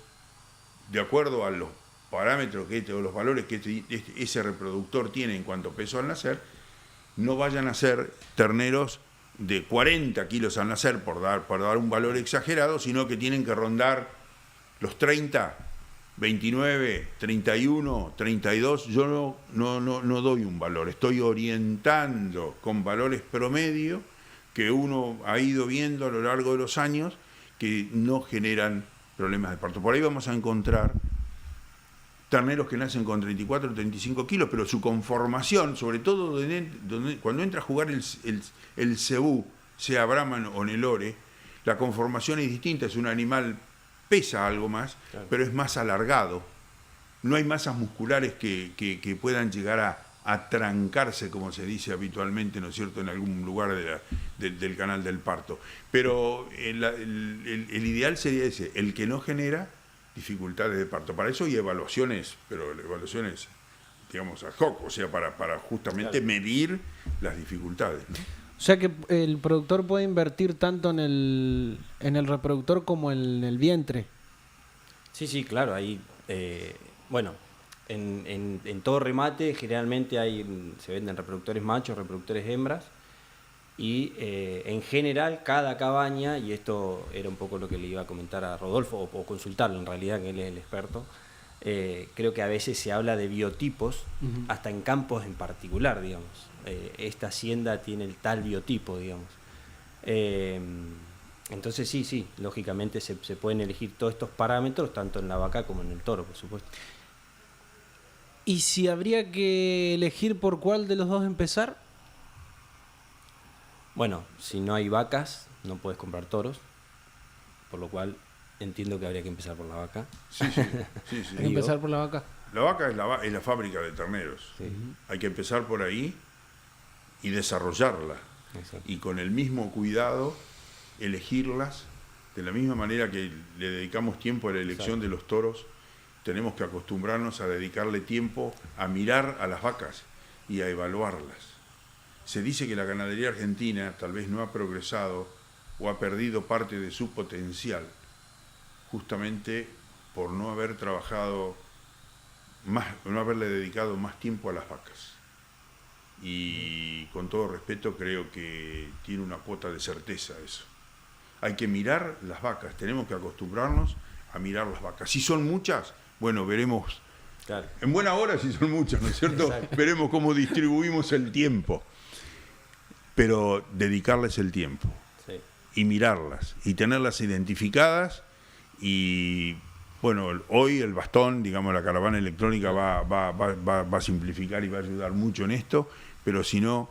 de acuerdo a los parámetros o los valores que ese reproductor tiene en cuanto a peso al nacer, no vayan a ser terneros de 40 kilos al nacer, por dar un valor exagerado, sino que tienen que rondar los 30, 29, 31, 32. Yo no doy un valor, estoy orientando con valores promedio que uno ha ido viendo a lo largo de los años que no generan problemas de parto. Por ahí vamos a encontrar terneros que nacen con 34 o 35 kilos, pero su conformación, sobre todo cuando entra a jugar el cebú, sea Brahman o Nelore, la conformación es distinta, es un animal, pesa algo más, claro, pero es más alargado. No hay masas musculares que puedan llegar atrancarse, como se dice habitualmente, ¿no es cierto?, en algún lugar del canal del parto. Pero el ideal sería ese, el que no genera dificultades de parto. Para eso hay evaluaciones, pero evaluaciones, digamos, ad hoc, o sea, para justamente medir las dificultades, ¿no? O sea que el productor puede invertir tanto en el reproductor como en el vientre. Sí, claro, ahí, en todo remate generalmente se venden reproductores machos, reproductores hembras, y en general cada cabaña, y esto era un poco lo que le iba a comentar a Rodolfo, o consultarlo en realidad, que él es el experto, creo que a veces se habla de biotipos, hasta en campos en particular, digamos. Esta hacienda tiene el tal biotipo, digamos. Entonces sí, lógicamente se pueden elegir todos estos parámetros, tanto en la vaca como en el toro, por supuesto. ¿Y si habría que elegir por cuál de los dos empezar? Bueno, si no hay vacas, no puedes comprar toros, por lo cual entiendo que habría que empezar por la vaca. Sí. Hay que empezar por la vaca. La vaca es la fábrica de terneros. Sí. Hay que empezar por ahí y desarrollarla. Exacto. Y con el mismo cuidado elegirlas, de la misma manera que le dedicamos tiempo a la elección de los toros, tenemos que acostumbrarnos a dedicarle tiempo a mirar a las vacas y a evaluarlas. Se dice que la ganadería argentina tal vez no ha progresado o ha perdido parte de su potencial, justamente por no haber trabajado más, no haberle dedicado más tiempo a las vacas. Y con todo respeto creo que tiene una cuota de certeza eso. Hay que mirar las vacas, tenemos que acostumbrarnos a mirar las vacas. Si son muchas, bueno, veremos. Claro. En buena hora si son muchas, ¿no es cierto? Exacto. Veremos cómo distribuimos el tiempo. Pero dedicarles el tiempo. Sí. Y mirarlas, y tenerlas identificadas. Y bueno, hoy el bastón, digamos, la caravana electrónica va a simplificar y va a ayudar mucho en esto, pero si no,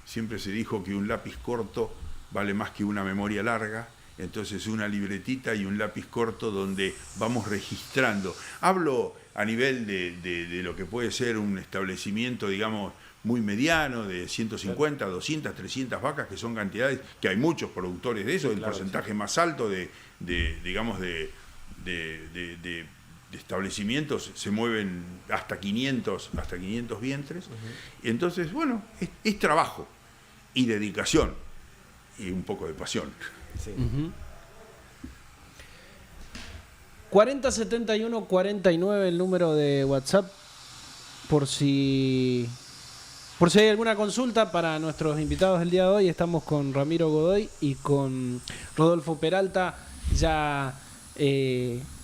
siempre se dijo que un lápiz corto vale más que una memoria larga. Entonces una libretita y un lápiz corto donde vamos registrando. Hablo a nivel de lo que puede ser un establecimiento, digamos, muy mediano, de 150, 200, 300 vacas, que son cantidades, que hay muchos productores de eso, el porcentaje más alto de establecimientos se mueven hasta 500 vientres. Y entonces, bueno, es trabajo y dedicación y un poco de pasión. Sí. 407149 el número de WhatsApp por si hay alguna consulta para nuestros invitados del día de hoy. Estamos con Ramiro Godoy y con Rodolfo Peralta ya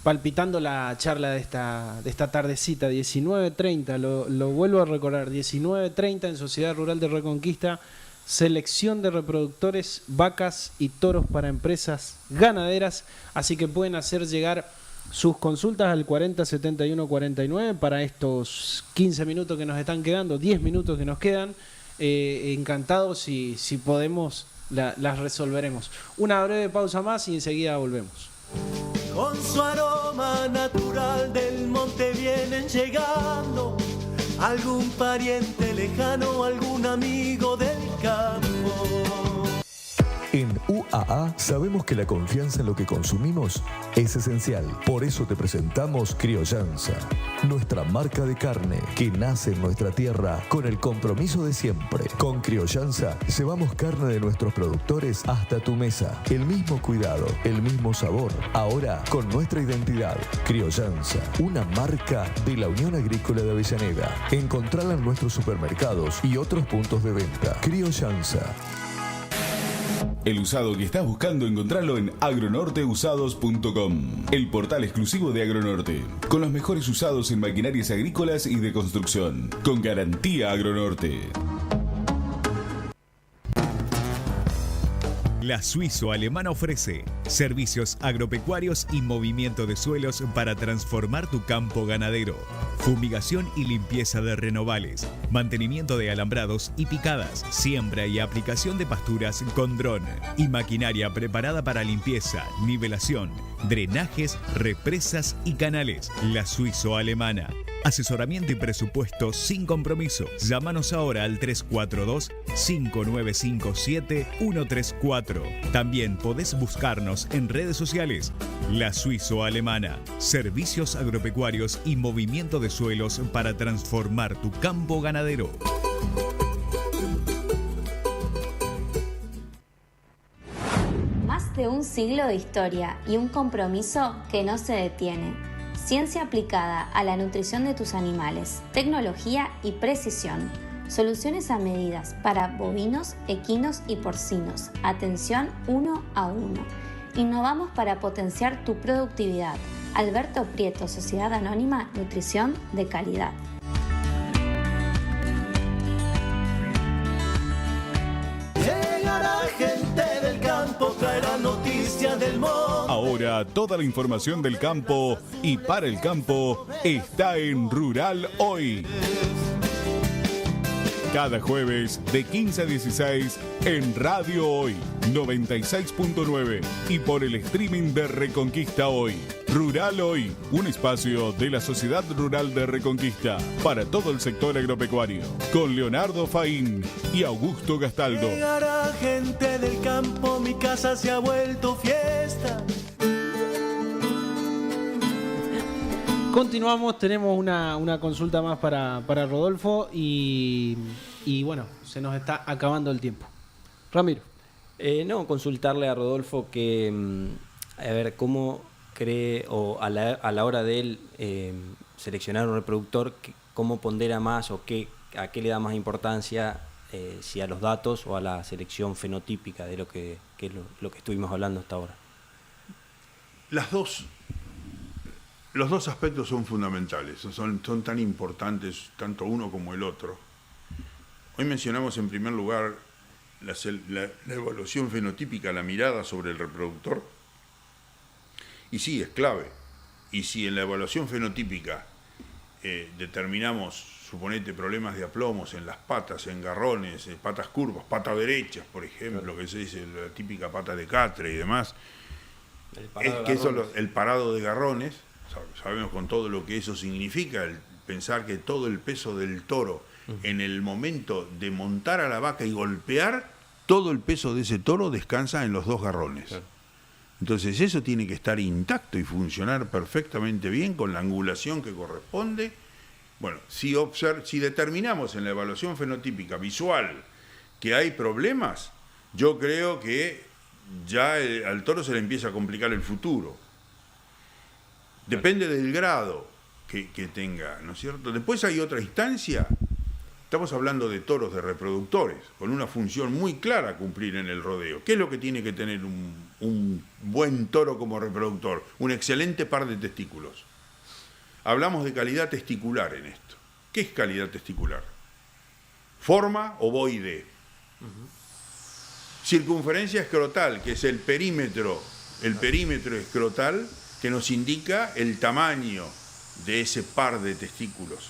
palpitando la charla de esta tardecita, 19:30, lo vuelvo a recordar, 19:30 en Sociedad Rural de Reconquista. Selección de reproductores, vacas y toros para empresas ganaderas, así que pueden hacer llegar sus consultas al 407149 para estos 15 minutos que nos están quedando, 10 minutos que nos quedan. Encantados, si podemos, las resolveremos. Una breve pausa más y enseguida volvemos. Con su aroma natural del monte vienen llegando algún pariente lejano, algún amigo del campo. En UAA sabemos que la confianza en lo que consumimos es esencial. Por eso te presentamos Criollanza, nuestra marca de carne que nace en nuestra tierra con el compromiso de siempre. Con Criollanza llevamos carne de nuestros productores hasta tu mesa. El mismo cuidado, el mismo sabor, ahora con nuestra identidad. Criollanza, una marca de la Unión Agrícola de Avellaneda. Encontrala en nuestros supermercados y otros puntos de venta. Criollanza. El usado que estás buscando, encontralo en agronorteusados.com, el portal exclusivo de Agronorte, con los mejores usados en maquinarias agrícolas y de construcción, con garantía Agronorte. La Suizo-Alemana ofrece servicios agropecuarios y movimiento de suelos para transformar tu campo ganadero. fumigación y limpieza de renovales, mantenimiento de alambrados y picadas, siembra y aplicación de pasturas con dron y maquinaria preparada para limpieza, nivelación, drenajes, represas y canales. La Suizo-Alemana. Asesoramiento y presupuesto sin compromiso. Llámanos ahora al 342-5957-134. También podés buscarnos en redes sociales. La Suizo-Alemana. Servicios agropecuarios y movimiento de suelos para transformar tu campo ganadero. Más de un siglo de historia y un compromiso que no se detiene. Ciencia aplicada a la nutrición de tus animales, tecnología y precisión. Soluciones a medidas para bovinos, equinos y porcinos. Atención 1 a 1. Innovamos para potenciar tu productividad. Alberto Prieto, Sociedad Anónima, Nutrición de Calidad. Llegará gente del campo, traerá noticias del monte. Ahora toda la información del campo y para el campo está en Rural Hoy. Cada jueves de 15 a 16 en Radio Hoy 96.9 y por el streaming de Reconquista Hoy. Rural Hoy, un espacio de la Sociedad Rural de Reconquista para todo el sector agropecuario. Con Leonardo Faín y Augusto Gastaldo. Llegará gente del campo, mi casa se ha vuelto fiesta. Continuamos, tenemos una consulta más para Rodolfo y bueno, se nos está acabando el tiempo. Ramiro. No, consultarle a Rodolfo que, a ver, cómo cree, o a la hora de él seleccionar un reproductor, cómo pondera más o a qué le da más importancia, si a los datos o a la selección fenotípica de lo que estuvimos hablando hasta ahora. Los dos aspectos son fundamentales, son tan importantes tanto uno como el otro. Hoy mencionamos en primer lugar la evaluación fenotípica, la mirada sobre el reproductor, y sí, es clave. Y si en la evaluación fenotípica determinamos, suponete, problemas de aplomos en las patas, en garrones, patas curvas, patas derechas, por ejemplo, que se dice la típica pata de catre y demás, el parado de garrones, sabemos con todo lo que eso significa, el pensar que todo el peso del toro en el momento de montar a la vaca y golpear, todo el peso de ese toro descansa en los dos garrones. Claro. Entonces eso tiene que estar intacto y funcionar perfectamente bien con la angulación que corresponde. Bueno, si determinamos en la evaluación fenotípica visual que hay problemas, yo creo que ya al toro se le empieza a complicar el futuro. Depende del grado que tenga, ¿no es cierto? Después hay otra instancia. Estamos hablando de toros de reproductores, con una función muy clara a cumplir en el rodeo. ¿Qué es lo que tiene que tener un buen toro como reproductor? Un excelente par de testículos. Hablamos de calidad testicular en esto. ¿Qué es calidad testicular? Forma ovoide. Circunferencia escrotal, que es el perímetro escrotal, que nos indica el tamaño de ese par de testículos.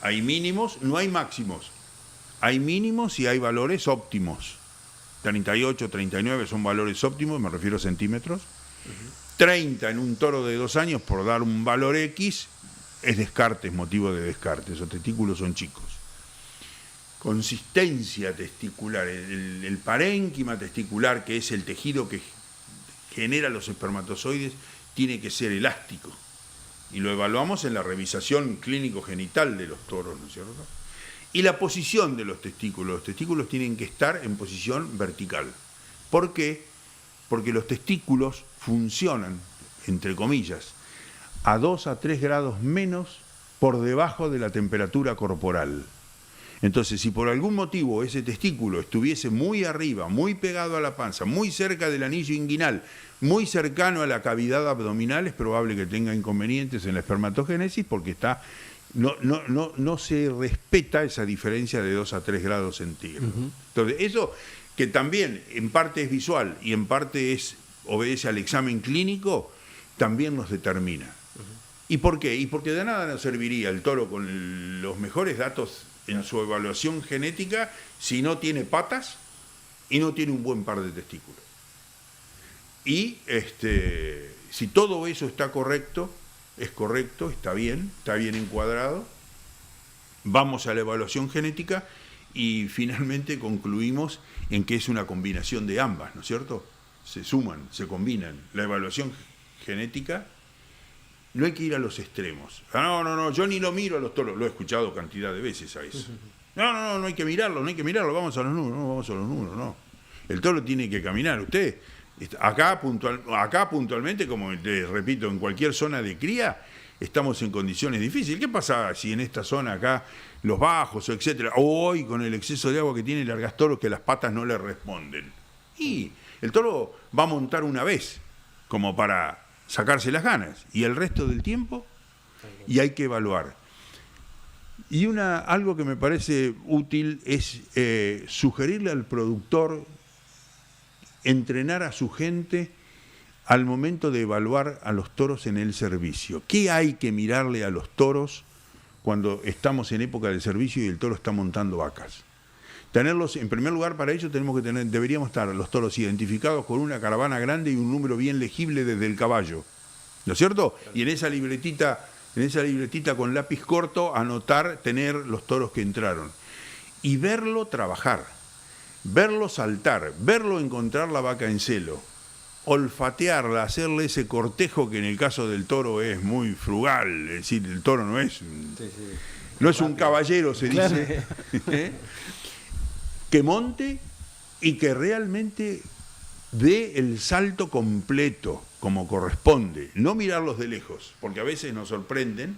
Hay mínimos, no hay máximos. Hay mínimos y hay valores óptimos. 38, 39 son valores óptimos, me refiero a centímetros. 30 en un toro de 2 años, por dar un valor X, es descarte, es motivo de descarte. Esos testículos son chicos. Consistencia testicular, el parénquima testicular, que es el tejido que genera los espermatozoides, tiene que ser elástico. Y lo evaluamos en la revisación clínico-genital de los toros, ¿no es cierto? Y la posición de los testículos tienen que estar en posición vertical. ¿Por qué? Porque los testículos funcionan, entre comillas, a 2 a 3 grados menos por debajo de la temperatura corporal. Entonces, si por algún motivo ese testículo estuviese muy arriba, muy pegado a la panza, muy cerca del anillo inguinal, muy cercano a la cavidad abdominal, es probable que tenga inconvenientes en la espermatogénesis porque no se respeta esa diferencia de 2 a 3 grados centígrados. Entonces, eso que también en parte es visual y en parte obedece al examen clínico, también nos determina. ¿Y por qué? Y porque de nada nos serviría el toro con los mejores datos en su evaluación genética si no tiene patas y no tiene un buen par de testículos. Y si todo eso está correcto, es correcto, está bien encuadrado, vamos a la evaluación genética y finalmente concluimos en que es una combinación de ambas, ¿no es cierto? Se suman, se combinan. La evaluación genética, no hay que ir a los extremos. No, yo ni lo miro a los toros, lo he escuchado cantidad de veces a eso. No hay que mirarlo, vamos a los números, no. El toro tiene que caminar, usted... Acá puntualmente, como les repito, en cualquier zona de cría, estamos en condiciones difíciles. ¿Qué pasa si en esta zona acá, los bajos, etcétera, hoy con el exceso de agua que tiene largas toros que las patas no le responden? Y el toro va a montar una vez, como para sacarse las ganas, y el resto del tiempo, y hay que evaluar. Y algo que me parece útil es sugerirle al productor entrenar a su gente al momento de evaluar a los toros en el servicio. ¿Qué hay que mirarle a los toros cuando estamos en época del servicio y el toro está montando vacas? Tenerlos, en primer lugar, para ello deberíamos estar los toros identificados con una caravana grande y un número bien legible desde el caballo, ¿no es cierto? Y en esa libretita con lápiz corto tener los toros que entraron y verlo trabajar. Verlo saltar, verlo encontrar la vaca en celo, olfatearla, hacerle ese cortejo que en el caso del toro es muy frugal, es decir, el toro no es un caballero, se dice, que monte y que realmente dé el salto completo como corresponde, no mirarlos de lejos, porque a veces nos sorprenden,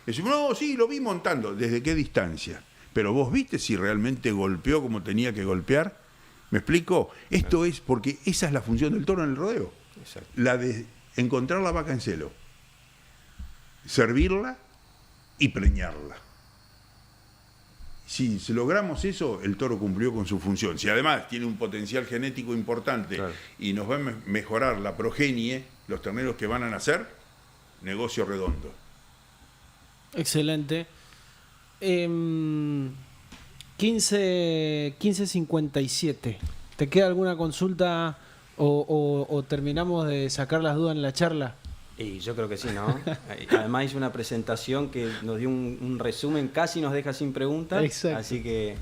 decimos, no, sí, lo vi montando, ¿desde qué distancia? Pero vos viste si realmente golpeó como tenía que golpear. ¿Me explico? Esto es porque esa es la función del toro en el rodeo. Exacto. La de encontrar la vaca en celo, servirla y preñarla. Si logramos eso, el toro cumplió con su función. Si además tiene un potencial genético importante, claro, y nos va a mejorar la progenie, los terneros que van a nacer, negocio redondo. Excelente. 15:57. ¿Te queda alguna consulta o terminamos de sacar las dudas en la charla? Y yo creo que sí, ¿no? Además hizo una presentación que nos dio un resumen, casi nos deja sin preguntas. Exacto. Así que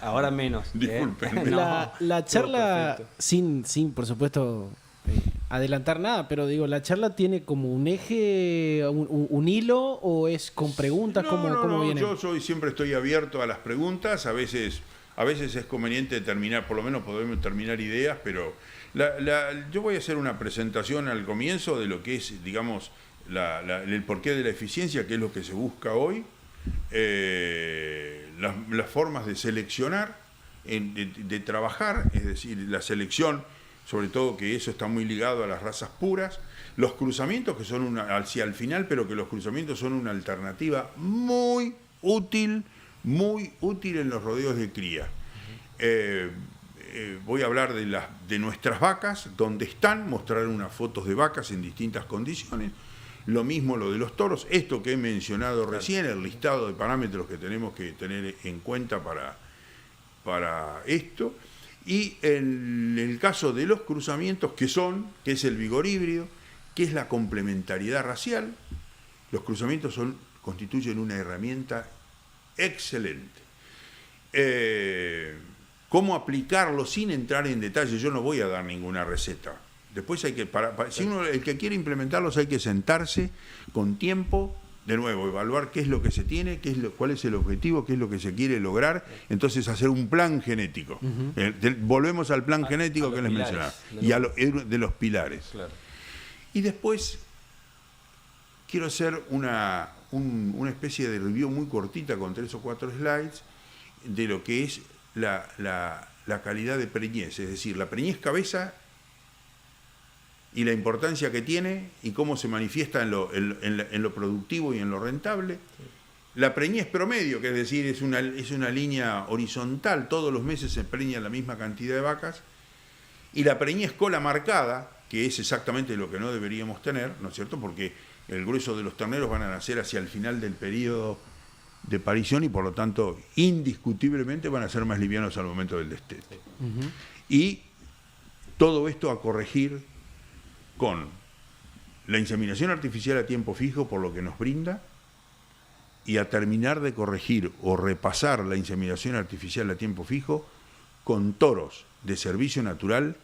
ahora menos. Disculpen. La charla, sin por supuesto adelantar nada, pero digo, ¿la charla tiene como un eje, un hilo o es con preguntas? ¿Cómo viene? Yo siempre estoy abierto a las preguntas, a veces es conveniente terminar, por lo menos podemos terminar ideas, pero yo voy a hacer una presentación al comienzo de lo que es, digamos, el porqué de la eficiencia, que es lo que se busca hoy, las formas de seleccionar, de trabajar, es decir, la selección, sobre todo que eso está muy ligado a las razas puras, los cruzamientos que son hacia el final, pero que los cruzamientos son una alternativa muy útil en los rodeos de cría. Voy a hablar de nuestras vacas, donde están, mostrar unas fotos de vacas en distintas condiciones, lo mismo lo de los toros, esto que he mencionado recién, el listado de parámetros que tenemos que tener en cuenta para esto. Y en el caso de los cruzamientos, que es el vigor híbrido, que es la complementariedad racial, los cruzamientos constituyen una herramienta excelente. ¿Cómo aplicarlo sin entrar en detalle? Yo no voy a dar ninguna receta. Después hay que, el que quiere implementarlos hay que sentarse con tiempo, de nuevo, evaluar qué es lo que se tiene, cuál es el objetivo, qué es lo que se quiere lograr, entonces hacer un plan genético. Volvemos al plan genético que les mencionaba, y de los pilares. Claro. Y después quiero hacer una especie de review muy cortita con 3 o 4 slides de lo que es la calidad de preñez, es decir, la preñez cabeza y la importancia que tiene y cómo se manifiesta en lo productivo y en lo rentable. La preñez promedio, que es decir, es una línea horizontal, todos los meses se preña la misma cantidad de vacas, y la preñez cola marcada, que es exactamente lo que no deberíamos tener, ¿no es cierto? Porque el grueso de los terneros van a nacer hacia el final del periodo de parición y por lo tanto indiscutiblemente van a ser más livianos al momento del destete. Y todo esto a corregir con la inseminación artificial a tiempo fijo por lo que nos brinda, y a terminar de corregir o repasar la inseminación artificial a tiempo fijo con toros de servicio natural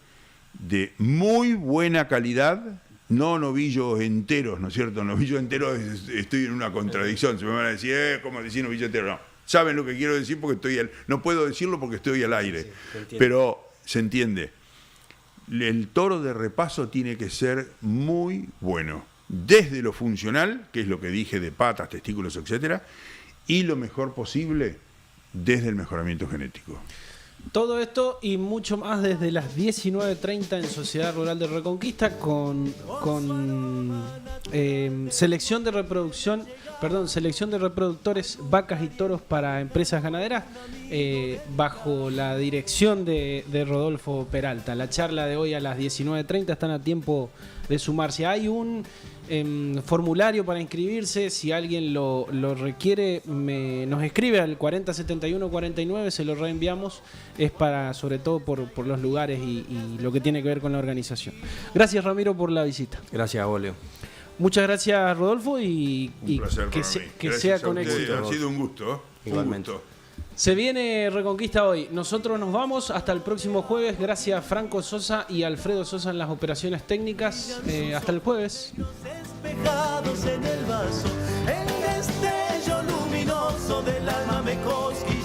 de muy buena calidad, no novillos enteros, ¿no es cierto? Novillos enteros, estoy en una contradicción, se me van a decir, ¿cómo decir novillo entero? No, saben lo que quiero decir porque no puedo decirlo porque estoy al aire, sí, pero se entiende. El toro de repaso tiene que ser muy bueno, desde lo funcional, que es lo que dije de patas, testículos, etcétera, y lo mejor posible desde el mejoramiento genético. Todo esto y mucho más desde las 19:30 en Sociedad Rural de Reconquista con selección de reproductores, vacas y toros para empresas ganaderas, bajo la dirección de Rodolfo Peralta. La charla de hoy a las 19:30, están a tiempo de sumarse. Hay un formulario para inscribirse, si alguien lo requiere, nos escribe al 407149, se lo reenviamos. Es para, sobre todo por los lugares y lo que tiene que ver con la organización. Gracias, Ramiro, por la visita. Gracias, Bolio. Muchas gracias, Rodolfo, y placer que sea con éxito. Ha sido un gusto. Igualmente. Un gusto. Se viene Reconquista hoy. Nosotros nos vamos hasta el próximo jueves. Gracias Franco Sosa y Alfredo Sosa en las operaciones técnicas. Hasta el jueves. Despejados en el vaso, el destello luminoso del alma Mekoski.